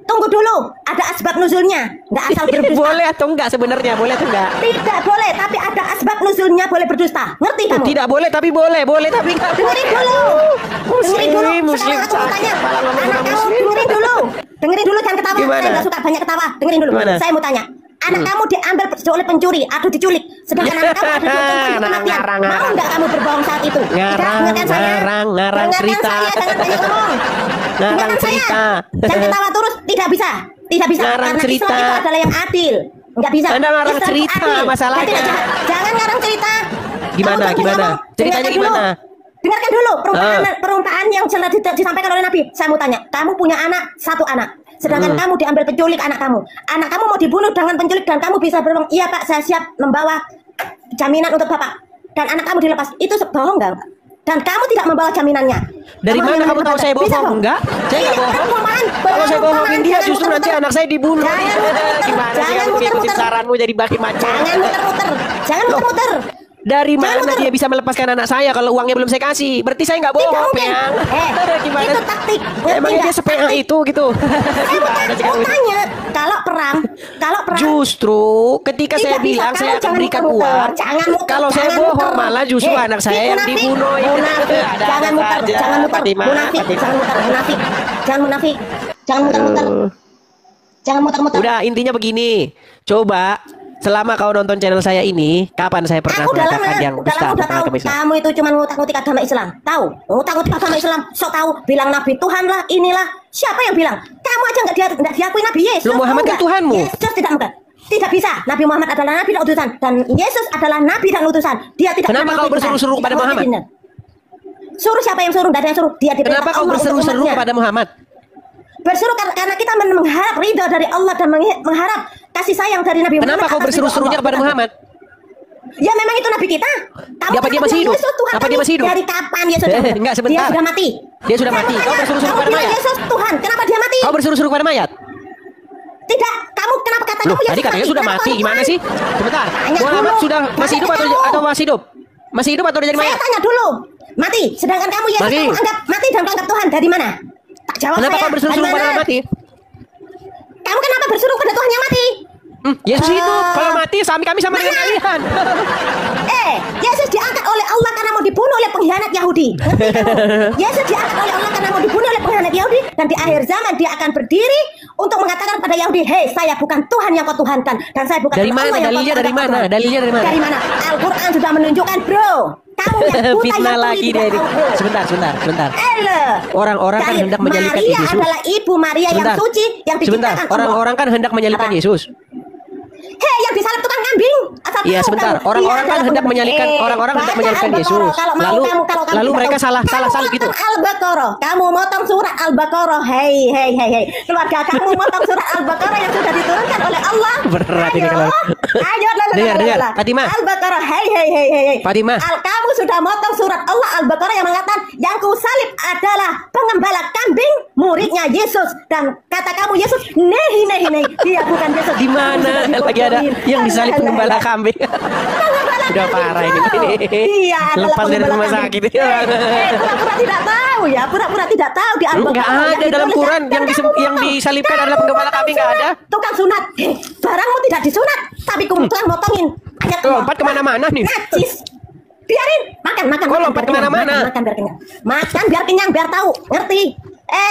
Tunggu dulu, ada asbab nuzulnya. Nggak asal berdusta. Boleh atau enggak sebenarnya? Boleh atau enggak? Tidak boleh, tapi ada asbab nuzulnya boleh berdusta. Ngerti kamu? Tidak boleh tapi boleh tapi enggak. Dengerin dulu. Dengerin dulu. Muslim Sekarang aku mau tanya. Anak kamu dengerin dulu. Dengerin dulu, jangan ketawa. Gimana? Saya nggak suka banyak ketawa. Dengerin dulu. Gimana? Saya mau tanya. Anak kamu diambil oleh pencuri atau diculik, sedangkan anak kamu ada dihukum kematian. Ngarang. Mau nggak kamu berbohong saat itu? Ngarang cerita. Saya, jangan banyak ngomong. Ngarang Dengarkan cerita. saya. Jangan ketawa terus. Tidak bisa. Tidak bisa. Ngarang Karena cerita. Islam itu adalah yang adil. Nggak bisa. Anda ngarang Islam cerita, adil. masalahnya. Jadi, jangan ngarang cerita. Gimana, Kamu gimana? ngomong. Ceritanya Dengarkan gimana? dulu. Dengarkan dulu perumpamaan yang jelas disampaikan oleh Nabi. Saya mau tanya, kamu punya satu anak. Sedangkan kamu diambil penculik anak kamu. Anak kamu mau dibunuh dengan penculik dan kamu bisa berbohong, iya Pak, saya siap membawa jaminan untuk Bapak. Dan anak kamu dilepas. Itu bohong enggak? Dan kamu tidak membawa jaminannya. Dari mana kamu tahu saya bohong? Enggak, saya enggak bohong. Kalau saya bohongin dia justru nanti anak saya dibunuh. Gimana sih kamu ngikutin saranmu jadi bagi macam? Jangan muter-muter. Jangan muter-muter. Dari mana dia bisa melepaskan anak saya kalau uangnya belum saya kasih? Berarti saya nggak bohong, Peang. Gimana? Itu taktik. Emangnya dia sepeang itu gitu? Saya mau tanya, kalau perang. Justru ketika saya bilang saya akan berikan uang, kalau saya bohong malah justru anak saya yang dibunuh. Jangan muter, jangan muter. Jangan muter-muter. Udah, intinya begini. Coba selama kau nonton channel saya ini, kapan saya pernah mengatakan yang dusta tentang agama Islam? Kamu itu cuma ngutak-ngutik agama Islam. Tahu? Ngutak-ngutik agama Islam. Sok tahu, bilang Nabi Tuhan lah, inilah. Siapa yang bilang? Kamu aja nggak diakui Nabi Yesus. Lu Muhammad kan Tuhanmu. Yesus tidak bisa. Nabi Muhammad adalah Nabi dan utusan, dan Yesus adalah Nabi dan utusan. Dia tidak. Kenapa kau berseru-seru kepada Muhammad? Suruh siapa yang suruh? Tidak ada yang suruh. Dia kenapa kau berseru-seru kepada Muhammad? Berseru karena kita mengharap ridha dari Allah dan mengharap kasih sayang dari Nabi Muhammad. Kenapa kau berseru-serunya kepada Muhammad? Ya memang itu Nabi kita. Apa dia masih hidup? Apa dia masih hidup? Dari kapan Yesus? Enggak, sebentar. Dia sudah mati. Dia sudah mati. Kau berseru-seru kepada mayat. Yesus Tuhan. Kenapa dia mati? Kau berseru-seru kepada mayat? Tidak. Kamu kenapa kata kamu Yesus? Tadi katanya sudah mati. Gimana sih? Sebentar. Muhammad sudah masih hidup atau masih hidup? Masih hidup atau udah jadi mayat? Saya tanya dulu. Mati. Sedangkan kamu Yesus kamu anggap mati dan anggap Tuhan. Dari mana? Tak jawab. Kenapa kau berseru-seru kepada mati? Kamu kenapa berseru pada Tuhan yang mati? Yesus hidup. Kalau mati kami sama dengan kalian. Yesus diangkat oleh Allah karena mau dibunuh oleh pengkhianat Yahudi. Yesus diangkat oleh Allah karena mau dibunuh oleh pengkhianat Yahudi, dan di akhir zaman dia akan berdiri untuk mengatakan pada Yahudi, "Hei, saya bukan Tuhan yang kau tuhankan, dan saya bukan dari mana? Allah yang Dalilnya dari mana? Dalilnya dari mana? Dari mana? Al-Quran sudah menunjukkan, bro. Kamu yang buta fitnah yang lagi dia ini. Sebentar. Orang-orang kan hendak menyalibkan Yesus. Maria adalah ibu Maria yang suci yang diciptakan Allah. Orang-orang kan hendak menyalibkan Yesus. Hei, yang disalib tukang kambing. Iya, sebentar. Orang-orang kan hendak menyalibkan menyalibkan Yesus. Lalu mereka salah salib gitu. Al-Baqarah. Kamu motong surat Al-Baqarah. Hei. Keluarga kamu motong surat Al-Baqarah yang sudah diturunkan oleh Allah. Berat ini kalau. Ayo, dengar. Fatimah. Al-Baqarah. Hei. Fatimah. Kamu sudah motong surat Allah Al-Baqarah yang mengatakan yang ku salib adalah pengembala kambing, muridnya Yesus, dan kata kamu Yesus, nehi. Dia bukan Yesus. Di mana lagi ada yang disalib pengembala kambing? Udah parah ini. Iya, lepas dari rumah sakit. Pura-pura tidak tahu ya, pura-pura tidak tahu di Al-Baqarah. Enggak ada dalam Quran yang disalibkan adalah pengembala kambing, enggak ada. Tukang sunat. Barangmu tidak disunat, tapi tukang motongin. Lompat kemana-mana nih. Najis. Biarin, makan. Kok lompat kemana-mana? Makan biar kenyang. Makan biar kenyang, biar tahu, ngerti?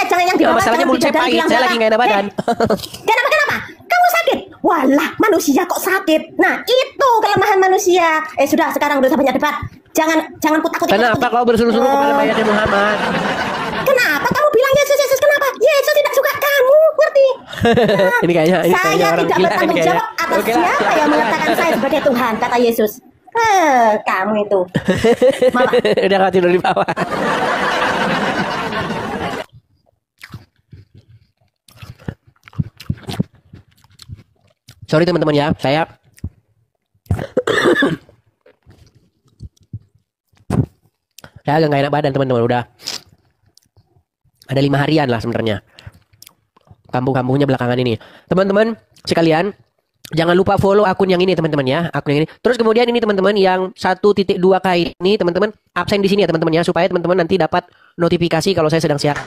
Jangan yang di bawah. Masalahnya mulut saya pahit, saya lagi nggak enak badan. Kenapa? Kamu sakit? Walah, manusia kok sakit? Nah, itu kelemahan manusia. Sudah, sekarang udah banyak debat. Jangan kutak-kutik. Kenapa kau berseru-seru kepada mayatnya Muhammad? Kenapa kamu bilang Yesus? Kenapa? Yesus tidak suka kamu, ngerti? Ini kayaknya saya tidak bertanggung jawab atas siapa yang mengatakan saya sebagai Tuhan, kata Yesus. Kamu itu. Udah kau tidur di bawah. Sorry teman-teman ya, saya agak nggak enak badan teman-teman. Udah ada 5 harian lah sebenarnya. Kambuh-kambuhnya belakangan ini. Teman-teman sekalian, jangan lupa follow akun yang ini teman-teman ya, akun yang ini. Terus kemudian ini teman-teman yang 1.2K ini teman-teman absen di sini ya teman-teman ya, supaya teman-teman nanti dapat notifikasi kalau saya sedang siaran.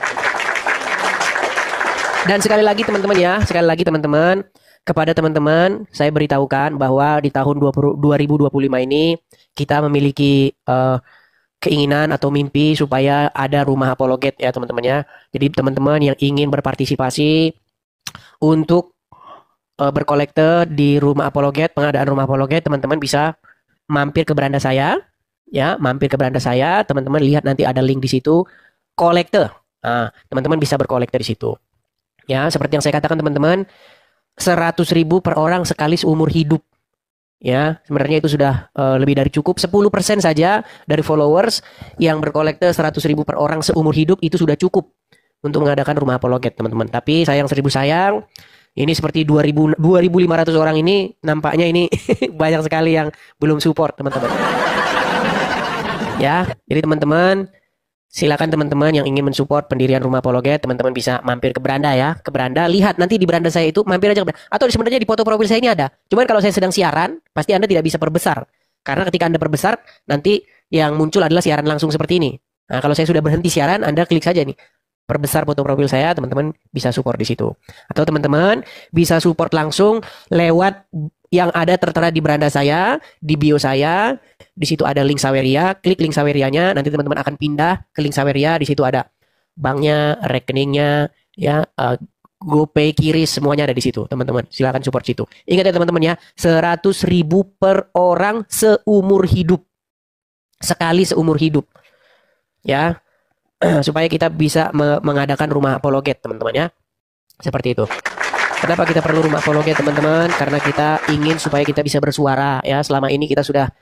Dan sekali lagi teman-teman ya, sekali lagi teman-teman, kepada teman-teman saya beritahukan bahwa di tahun 2025 ini kita memiliki keinginan atau mimpi supaya ada rumah apologet ya teman-teman ya. Jadi teman-teman yang ingin berpartisipasi untuk berkolekte di rumah apologet, pengadaan rumah apologet, teman-teman bisa mampir ke beranda saya ya, mampir ke beranda saya, teman-teman lihat nanti ada link di situ, kolekte. Nah, teman-teman bisa berkolekte di situ. Ya, seperti yang saya katakan teman-teman, 100.000 per orang sekali seumur hidup. Ya, sebenarnya itu sudah lebih dari cukup. 10% saja dari followers yang berkolekte 100.000 per orang seumur hidup itu sudah cukup untuk mengadakan rumah apologet, teman-teman. Tapi sayang 1000 sayang, ini seperti 2.500 orang ini nampaknya ini banyak sekali yang belum support, teman-teman. Ya, jadi teman-teman silakan teman-teman yang ingin mensupport pendirian rumah apologet, teman-teman bisa mampir ke beranda ya, ke beranda, lihat nanti di beranda saya itu, mampir aja ke beranda. Atau sebenarnya di foto profil saya ini ada. Cuman kalau saya sedang siaran, pasti Anda tidak bisa perbesar. Karena ketika Anda perbesar, nanti yang muncul adalah siaran langsung seperti ini. Nah, kalau saya sudah berhenti siaran, Anda klik saja nih, perbesar foto profil saya, teman-teman bisa support di situ. Atau teman-teman bisa support langsung lewat yang ada tertera di beranda saya, di bio saya. Di situ ada link Saweria, klik link Sawerianya, nanti teman-teman akan pindah ke link Saweria, di situ ada banknya, rekeningnya, ya, GoPay, Kiris, semuanya ada di situ, teman-teman. Silakan support situ. Ingat ya teman-teman ya, 100.000 per orang seumur hidup. Sekali seumur hidup. Ya, supaya kita bisa mengadakan rumah apologet, teman-teman ya. Seperti itu. Kenapa kita perlu rumah apologet, teman-teman? Karena kita ingin supaya kita bisa bersuara, ya. Selama ini kita sudah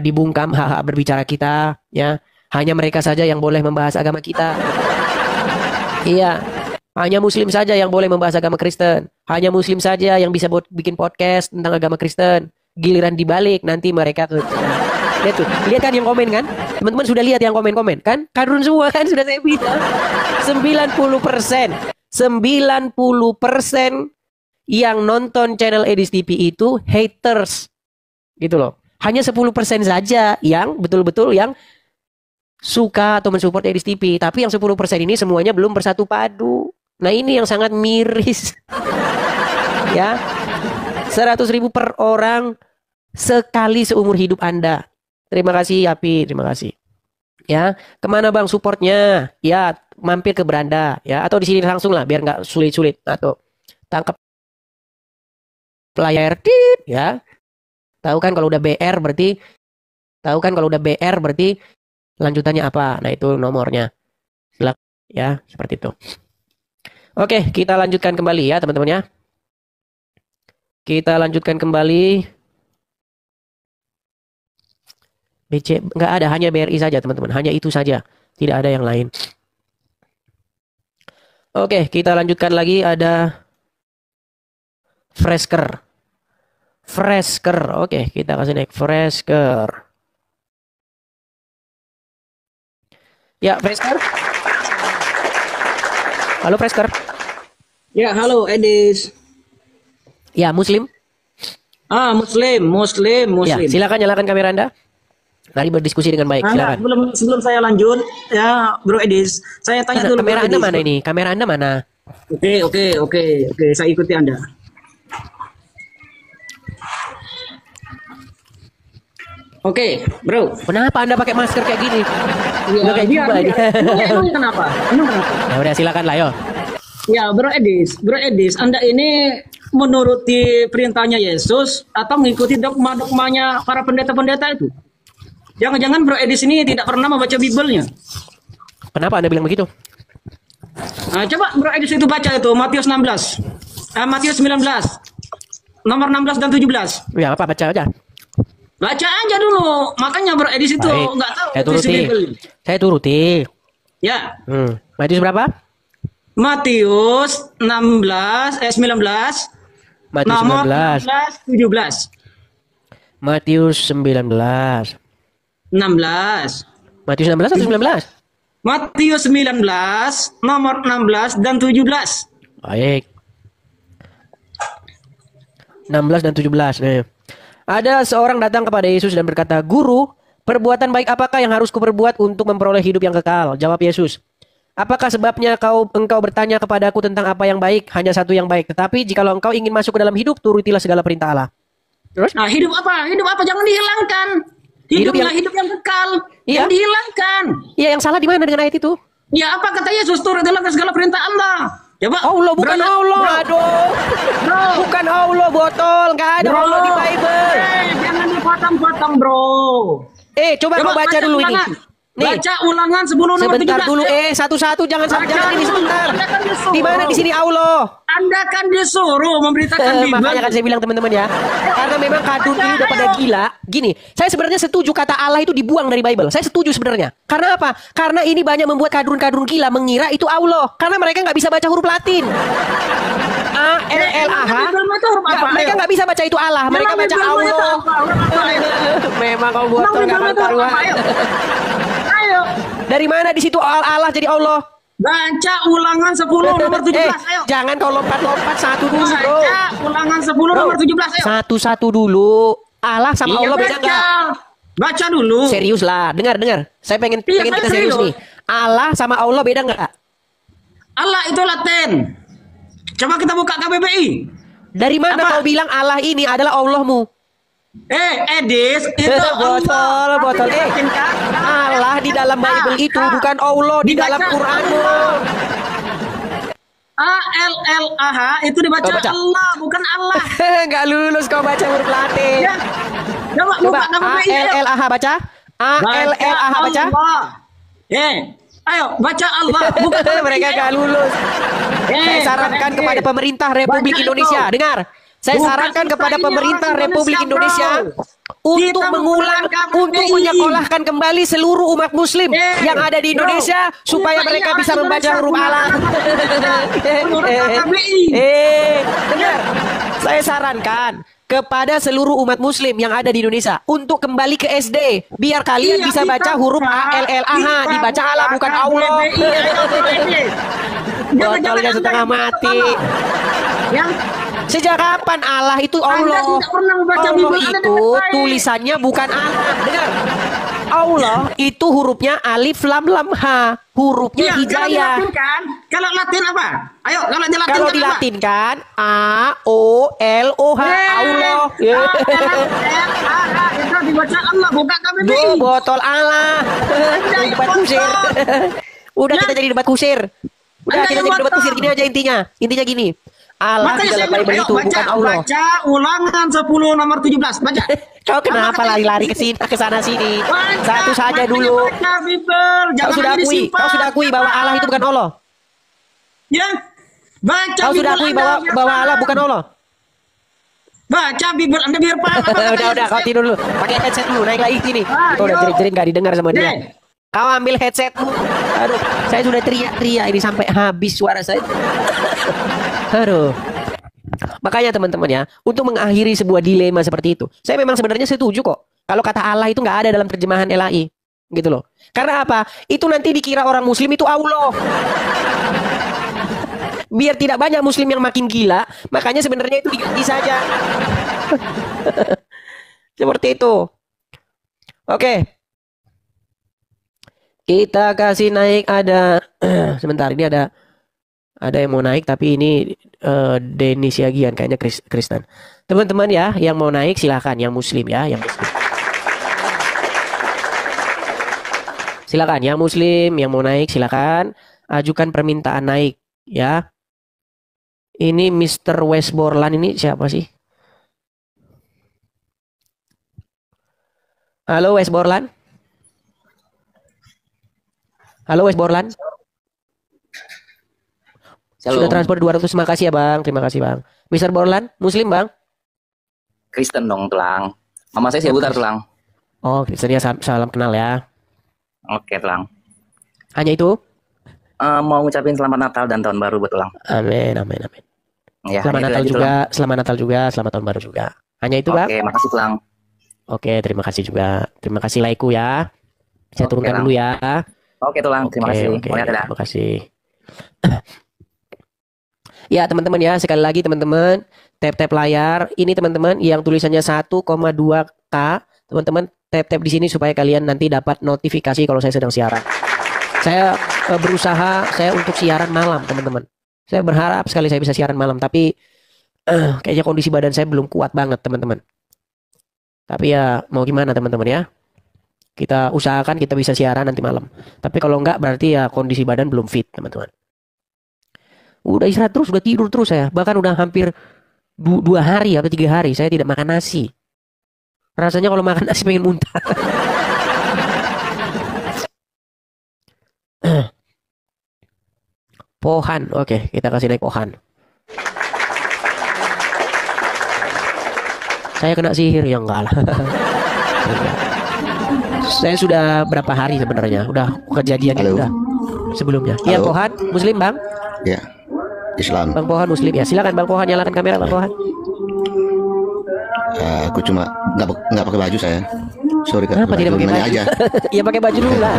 dibungkam hak-hak berbicara kita, ya. Hanya mereka saja yang boleh membahas agama kita. Iya, hanya Muslim saja yang boleh membahas agama Kristen. Hanya Muslim saja yang bisa bikin podcast tentang agama Kristen. Giliran dibalik nanti mereka tuh. Lihat tuh, lihat kan yang komen kan? Teman-teman sudah lihat yang komen-komen kan? Kadrun semua kan sudah saya bilang. 90%. 90% yang nonton channel Edis TV itu haters. Gitu loh. Hanya 10% saja yang betul-betul yang suka atau mensupport Edis TV. Tapi yang 10% ini semuanya belum bersatu padu. Nah ini yang sangat miris. Ya, 100.000 per orang sekali seumur hidup Anda. Terima kasih Api, terima kasih. Ya, kemana bang supportnya? Ya, mampir ke beranda. Ya, atau di sini langsung lah, biar nggak sulit-sulit. Atau tangkap layar tit, ya. Tahu kan kalau udah BR berarti lanjutannya apa? Nah, itu nomornya. Silakan ya, seperti itu. Oke, kita lanjutkan kembali ya, teman-teman ya. Kita lanjutkan kembali. BC nggak ada, hanya BRI saja, teman-teman. Hanya itu saja, tidak ada yang lain. Oke, kita lanjutkan lagi, ada Fresker. Oke, kita kasih naik Fresker. Ya, Fresker. Halo, Fresker. Ya, halo, Edis. Ya, Muslim. Muslim. Ya, silakan nyalakan kamera Anda. Mari berdiskusi dengan baik, silakan. Sebelum saya lanjut, ya, Bro Edis, saya tanya dulu. Kamera Anda mana ini? Kamera Anda mana? Oke, saya ikuti Anda. Oke, Bro. Kenapa Anda pakai masker kayak gini? Udah kayak juga aja. Emang kenapa? Ya udah silakan lah yo. Ya, Bro Edis, Anda ini menuruti perintahnya Yesus atau mengikuti dogma-dogmanya para pendeta-pendeta itu? Jangan-jangan Bro Edis ini tidak pernah membaca Bible-nya. Kenapa Anda bilang begitu? Nah, coba Bro Edis itu baca itu Matius 19, nomor 16 dan 17. Ya apa, baca aja. Baca aja dulu. Makanya Bro Edis itu nggak tahu. Saya turuti. Ya. Matius berapa? Matius 19. Matius nomor 19. 17. Matius 19. 16. Matius 16 atau 19? Matius 19 nomor 16 dan 17. Baik. 16 dan 17 nih. Ada seorang datang kepada Yesus dan berkata, "Guru, perbuatan baik apakah yang harus kuperbuat untuk memperoleh hidup yang kekal?" Jawab Yesus, Apakah sebabnya engkau bertanya kepadaku tentang apa yang baik? Hanya satu yang baik. Tetapi jikalau engkau ingin masuk ke dalam hidup, turutilah segala perintah Allah. Terus? Nah, hidup apa? Hidup apa? Jangan dihilangkan. Hiduplah hidup yang kekal. Iya. Yang dihilangkan. Iya, yang salah di mana dengan ayat itu? Ya, apa kata Yesus? Turutilah ke segala perintah Allah. Coba. Allah bukan Allah. Aduh. Bukan Allah, botol. Nggak ada Allah di Bible. Jangan dipotong-potong, bro. Coba kau baca dulu ini. Nih. Baca ulangan 10 nomor 17. Sebentar dulu, satu-satu jangan ini sebentar. Di mana di sini Allah? Anda kan disuruh memberitakan Bible. Makanya kan saya bilang teman-teman ya. Karena memang kadun ini udah pada gila. Gini, saya sebenarnya setuju kata Allah itu dibuang dari Bible. Saya setuju sebenarnya. Karena apa? Karena ini banyak membuat kadun-kadun gila mengira itu Allah. Karena mereka nggak bisa baca huruf Latin. A-L-L-A-H. Mereka nggak bisa baca itu Allah. Mereka baca Allah. Memang kau buat nggak karuan. Ayo. Dari mana di situ Allah jadi Allah? Baca ulangan 10 nomor 17. Ayo. Jangan kau lompat-lompat satu dulu, bro. Baca ulangan 10 nomor 17. Ayo. Satu-satu dulu. Allah sama Allah beda nggak? Baca dulu. Serius lah. Dengar. Saya pengen kita serius nih. Allah sama Allah beda nggak? Allah itu Latin. Coba kita buka KBBI. Dari mana kau bilang Allah ini adalah Allahmu? Edis, itu botol. Allah di dalam Bible itu bukan Allah di dalam Quranmu. A-L-L-A-H itu dibaca Allah, bukan Allah. Nggak lulus kau baca huruf Latin. Ya. Coba A-L-L-A-H baca. A-L-L-A-H baca. Ayo baca Allah. Bukan mereka nggak lulus. Saya sarankan kepada pemerintah Republik Indonesia. Dengar. Saya sarankan kepada pemerintah Republik Indonesia untuk untuk menyekolahkan kembali seluruh umat muslim yang ada di Indonesia supaya mereka bisa membaca huruf Allah. Dengar. Saya sarankan kepada seluruh umat muslim yang ada di Indonesia untuk kembali ke SD biar kalian bisa baca huruf A-L-L-A-H, dibaca Allah bukan Allah. Botolnya setengah mati. Sejak kapan Allah itu Allah? Allah itu tulisannya bukan Allah. Dengar. Allah itu hurufnya alif lam lam ha. Hurufnya hijayah. Kalau Latin apa? Ayo, kalau di Latin kan A O L O H. Allah. Itu dibaca Allah, bukan KBBI. Botol Allah. Debat kusir. Udah kita jadi debat kusir. Udah kita jadi debat kusir gini aja intinya. Intinya gini. Allah di dalam Bible itu bukan Allah. Baca ulangan 10 nomor 17. Baca. Kau kenapa lari-lari ke sana sini? Satu saja dulu. Kau sudah akui bahwa Allah itu bukan Allah. Ya. Baca. Kau sudah akui bahwa Allah bukan Allah. Baca Bible Anda biar paham. Udah kau tidur dulu. Pakai headset dulu, naik lagi sini. Kau udah jerit-jerit enggak didengar sama dia. Kau ambil headsetmu. Aduh, saya sudah teriak-teriak ini sampai habis suara saya. Aduh. Makanya teman-teman ya, untuk mengakhiri sebuah dilema seperti itu, saya memang sebenarnya setuju kok. Kalau kata Allah itu nggak ada dalam terjemahan LAI, gitu loh. Karena apa? Itu nanti dikira orang Muslim itu Allah. Biar tidak banyak Muslim yang makin gila, makanya sebenarnya itu diganti saja. Seperti itu. Oke. Kita kasih naik ada sebentar ini ada yang mau naik tapi ini Denny Siagian kayaknya Kristen. Teman-teman ya yang mau naik silakan yang muslim ya yang muslim. Silakan yang muslim yang mau naik silakan ajukan permintaan naik ya. Ini Mr. Westborland ini siapa sih? Halo Westborland. Halo Westborland. Sudah transfer 200, terima kasih ya Bang. Terima kasih Bang. Mr. Borland, Muslim Bang? Kristen dong Telang. Mama saya Butar Telang. Oh Kristen ya, salam kenal ya. Oke Telang. Hanya itu? Mau ngucapin selamat Natal dan Tahun Baru buat Telang. Amin. Ya, selamat Natal juga, selamat Tahun Baru juga. Hanya itu Bang? Oke, makasih Telang. Oke, terima kasih juga. Terima kasih Laiku ya. Saya turunkan dulu ya. Oke Telang, terima kasih. Terima kasih. Ya teman-teman ya, sekali lagi teman-teman, tap-tap layar. Ini teman-teman yang tulisannya 1,2K. Teman-teman tap-tap di sini supaya kalian nanti dapat notifikasi kalau saya sedang siaran. Saya berusaha saya untuk siaran malam, teman-teman. Saya berharap sekali saya bisa siaran malam, tapi kayaknya kondisi badan saya belum kuat banget, teman-teman. Tapi ya mau gimana, teman-teman ya. Kita usahakan kita bisa siaran nanti malam. Tapi kalau enggak berarti ya kondisi badan belum fit, teman-teman. Udah istirahat terus, udah tidur terus saya. Bahkan udah hampir 2 hari atau 3 hari saya tidak makan nasi. Rasanya kalau makan nasi pengen muntah. Pohan, oke, kita kasih naik Pohan. Saya kena sihir ya enggak lah. Saya sudah berapa hari sebenarnya, udah kejadian itu udah sebelumnya. Iya Pohan, Muslim Bang? Ya, Islam. Bang Pohan Muslim ya, silakan Bang Pohan, nyalakan kamera Bang Pohan. Aku cuma nggak pakai baju saya. Sorry Kak. Kenapa tidak pakai baju? Aja. Iya pakai baju dulu lah.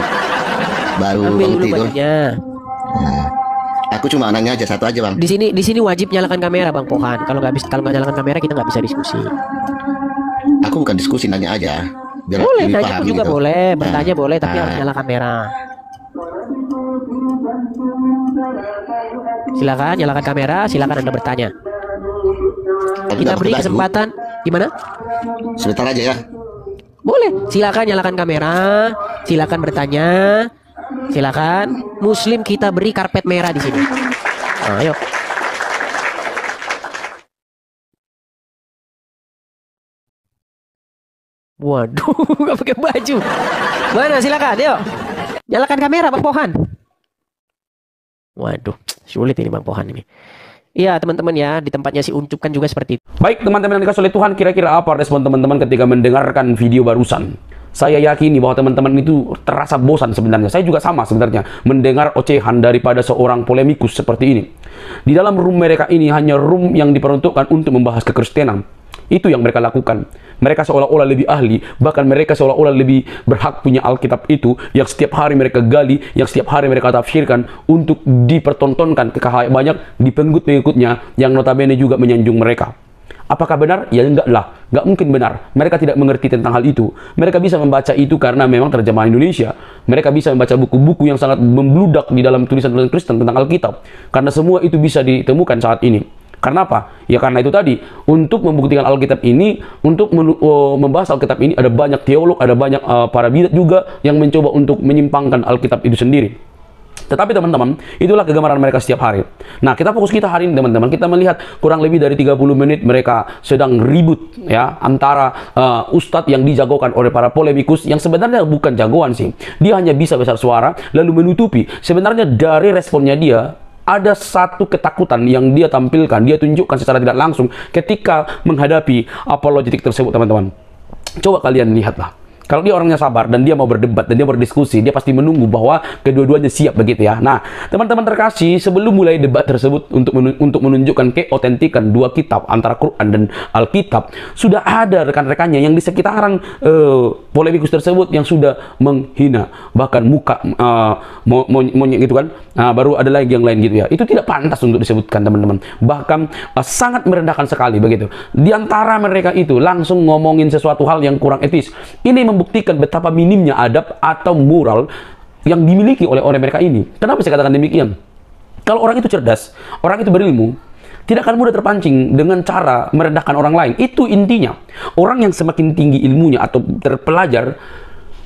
Baru ambil dulu tidur. bajunya. Aku cuma nanya aja satu aja Bang. Di sini wajib nyalakan kamera Bang Pohan. Kalau nggak nyalakan kamera kita nggak bisa diskusi. Aku bukan diskusi, nanya aja. Biar Boleh, lebih nanya paham juga gitu. boleh, bertanya boleh, tapi harus nyala kamera. Silakan nyalakan kamera, silakan Anda bertanya. Kita beri kesempatan, gimana? Sebentar aja ya. Boleh, silakan nyalakan kamera, silakan bertanya, silakan. Muslim kita beri karpet merah di sini. Ayo. Waduh, nggak pakai baju. Mana silakan, yuk. Nyalakan kamera Bang Pohan. Waduh, sulit ini Bang Pohan ini. Iya teman-teman ya, di tempatnya si Uncup kan juga seperti itu. Baik teman-teman yang dikasih oleh Tuhan, kira-kira apa respon teman-teman ketika mendengarkan video barusan? Saya yakini bahwa teman-teman itu terasa bosan sebenarnya. Saya juga sama sebenarnya mendengar ocehan daripada seorang polemikus seperti ini. Di dalam room mereka ini hanya room yang diperuntukkan untuk membahas kekristenan. Itu yang mereka lakukan. Mereka seolah-olah lebih ahli, bahkan mereka seolah-olah lebih berhak punya Alkitab itu yang setiap hari mereka gali, yang setiap hari mereka tafsirkan untuk dipertontonkan ke banyak di pengikut-pengikutnya yang notabene juga menyanjung mereka. Apakah benar? Ya enggak lah, enggak mungkin benar. Mereka tidak mengerti tentang hal itu. Mereka bisa membaca itu karena memang terjemahan Indonesia. Mereka bisa membaca buku-buku yang sangat membludak di dalam tulisan-tulisan Kristen tentang Alkitab. Karena semua itu bisa ditemukan saat ini. Karena apa? Ya karena itu tadi, untuk membuktikan Alkitab ini, untuk membahas Alkitab ini, ada banyak teolog, ada banyak para bidat juga yang mencoba untuk menyimpangkan Alkitab itu sendiri. Tetapi teman-teman, itulah kegemaran mereka setiap hari. Nah, kita fokus kita hari ini teman-teman, kita melihat kurang lebih dari 30 menit mereka sedang ribut ya antara ustadz yang dijagokan oleh para polemikus yang sebenarnya bukan jagoan sih. Dia hanya bisa besar suara lalu menutupi. Sebenarnya dari responnya dia ada satu ketakutan yang dia tampilkan, dia tunjukkan secara tidak langsung ketika menghadapi apologetik tersebut, teman-teman. Coba kalian lihatlah. Kalau dia orangnya sabar dan dia mau berdebat dan dia berdiskusi, dia pasti menunggu bahwa kedua-duanya siap begitu ya. Nah, teman-teman terkasih, sebelum mulai debat tersebut untuk menunjukkan keotentikan dua kitab antara Quran dan Alkitab, sudah ada rekan-rekannya yang di sekitaran polemikus tersebut yang sudah menghina, bahkan muka monyet gitu kan. Nah, baru ada lagi yang lain gitu ya. Itu tidak pantas untuk disebutkan, teman-teman. Bahkan sangat merendahkan sekali begitu. Di antara mereka itu langsung ngomongin sesuatu hal yang kurang etis. Ini membuktikan betapa minimnya adab atau moral yang dimiliki oleh mereka ini. Kenapa saya katakan demikian? Kalau orang itu cerdas, orang itu berilmu, tidak akan mudah terpancing dengan cara merendahkan orang lain. Itu intinya. Orang yang semakin tinggi ilmunya atau terpelajar,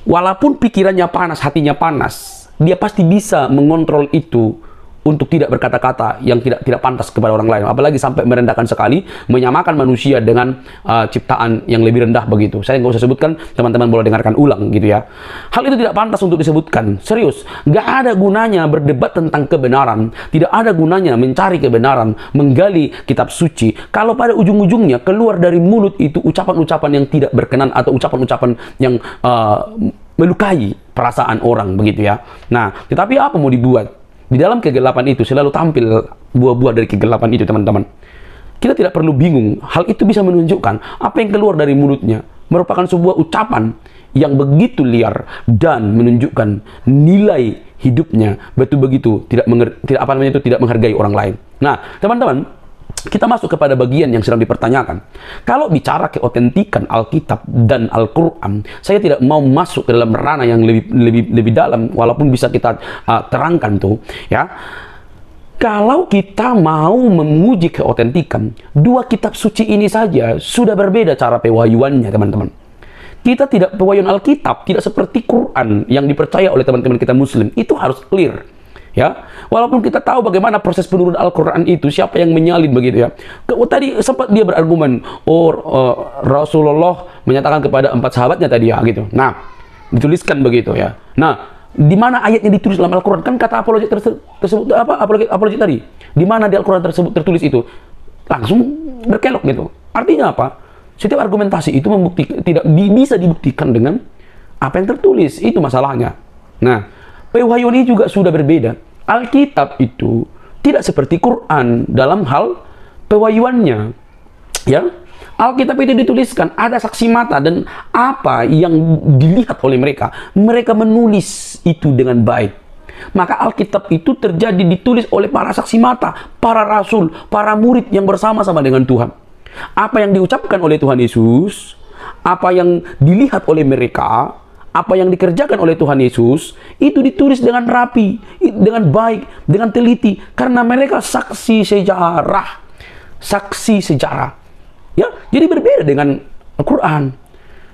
walaupun pikirannya panas, hatinya panas, dia pasti bisa mengontrol itu untuk tidak berkata-kata yang tidak pantas kepada orang lain. Apalagi sampai merendahkan sekali, menyamakan manusia dengan ciptaan yang lebih rendah begitu. Saya nggak usah sebutkan, teman-teman boleh dengarkan ulang gitu ya. Hal itu tidak pantas untuk disebutkan. Serius, nggak ada gunanya berdebat tentang kebenaran. Tidak ada gunanya mencari kebenaran, menggali kitab suci, kalau pada ujung-ujungnya keluar dari mulut itu ucapan-ucapan yang tidak berkenan atau ucapan-ucapan yang melukai perasaan orang begitu ya. Nah, tetapi apa mau dibuat? Di dalam kegelapan itu selalu tampil buah-buah dari kegelapan itu, teman-teman. Kita tidak perlu bingung. Hal itu bisa menunjukkan apa yang keluar dari mulutnya merupakan sebuah ucapan yang begitu liar dan menunjukkan nilai hidupnya betul begitu tidak menghargai orang lain. Nah, teman-teman, kita masuk kepada bagian yang sedang dipertanyakan. Kalau bicara keotentikan Alkitab dan Al-Quran, saya tidak mau masuk ke dalam ranah yang lebih dalam, walaupun bisa kita terangkan tuh, ya. Kalau kita mau menguji keotentikan, dua kitab suci ini saja sudah berbeda cara pewahyuannya, teman-teman. Kita tidak pewahyuan Alkitab, tidak seperti Quran yang dipercaya oleh teman-teman kita Muslim. Itu harus clear. Ya, walaupun kita tahu bagaimana proses penurunan Al-Quran itu, siapa yang menyalin begitu ya. Tadi sempat dia berargumen, Rasulullah menyatakan kepada 4 sahabatnya tadi ya gitu. Nah, dituliskan begitu ya. Nah, di mana ayatnya ditulis dalam Al-Quran? Kan kata apologet tersebut apa? Apologet tadi. Di mana di Al-Quran tersebut tertulis itu? Langsung berkelok gitu. Artinya apa? Setiap argumentasi itu tidak bisa dibuktikan dengan apa yang tertulis. Itu masalahnya. Nah, pewahyuan ini juga sudah berbeda. Alkitab itu tidak seperti Quran dalam hal pewahyuannya. Ya, Alkitab itu dituliskan, ada saksi mata, dan apa yang dilihat oleh mereka, mereka menulis itu dengan baik. Maka Alkitab itu ditulis oleh para saksi mata, para rasul, para murid yang bersama-sama dengan Tuhan. Apa yang diucapkan oleh Tuhan Yesus, apa yang dilihat oleh mereka, apa yang dikerjakan oleh Tuhan Yesus, itu ditulis dengan rapi, dengan baik, dengan teliti, karena mereka saksi sejarah. Saksi sejarah. Ya, jadi berbeda dengan Al-Quran.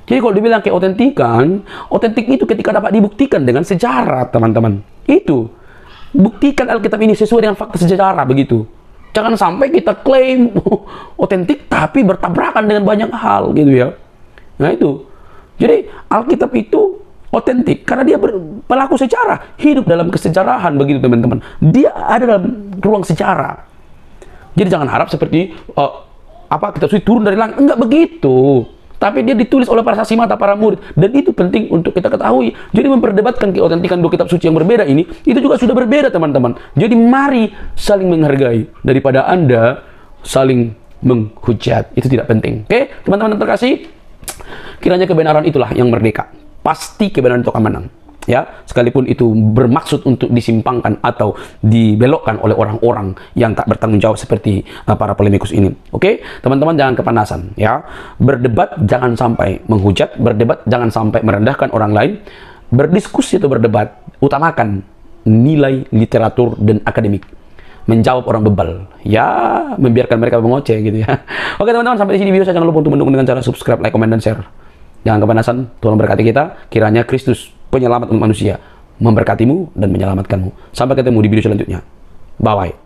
Jadi kalau dibilang keotentikan, otentik itu ketika dapat dibuktikan dengan sejarah, teman-teman. Itu. Buktikan Alkitab ini sesuai dengan fakta sejarah, begitu. Jangan sampai kita klaim otentik, tapi bertabrakan dengan banyak hal, gitu ya. Nah, itu. Jadi Alkitab itu otentik karena dia pelaku sejarah, hidup dalam kesejarahan, begitu teman-teman. Dia ada dalam ruang sejarah. Jadi jangan harap seperti kitab suci turun dari langit, enggak begitu. Tapi dia ditulis oleh para saksi mata, para murid, dan itu penting untuk kita ketahui. Jadi memperdebatkan keotentikan dua kitab suci yang berbeda ini, itu juga sudah berbeda, teman-teman. Jadi mari saling menghargai daripada Anda saling menghujat. Itu tidak penting. Oke, teman-teman yang terkasih, kiranya kebenaran itulah yang merdeka. Pasti kebenaran itu akan menang. Ya, sekalipun itu bermaksud untuk disimpangkan atau dibelokkan oleh orang-orang yang tak bertanggung jawab seperti para polemikus ini. Oke, teman-teman jangan kepanasan. Ya, berdebat jangan sampai menghujat, berdebat jangan sampai merendahkan orang lain. Berdiskusi atau berdebat, utamakan nilai literatur dan akademik. Menjawab orang bebal, ya membiarkan mereka mengoceh gitu ya. Oke teman-teman, sampai di sini video saya. Jangan lupa untuk mendukung dengan cara subscribe, like, komen, dan share. Jangan kepanasan. Tuhan memberkati kita. Kiranya Kristus, penyelamat manusia, memberkatimu dan menyelamatkanmu. Sampai ketemu di video selanjutnya. Bye-bye.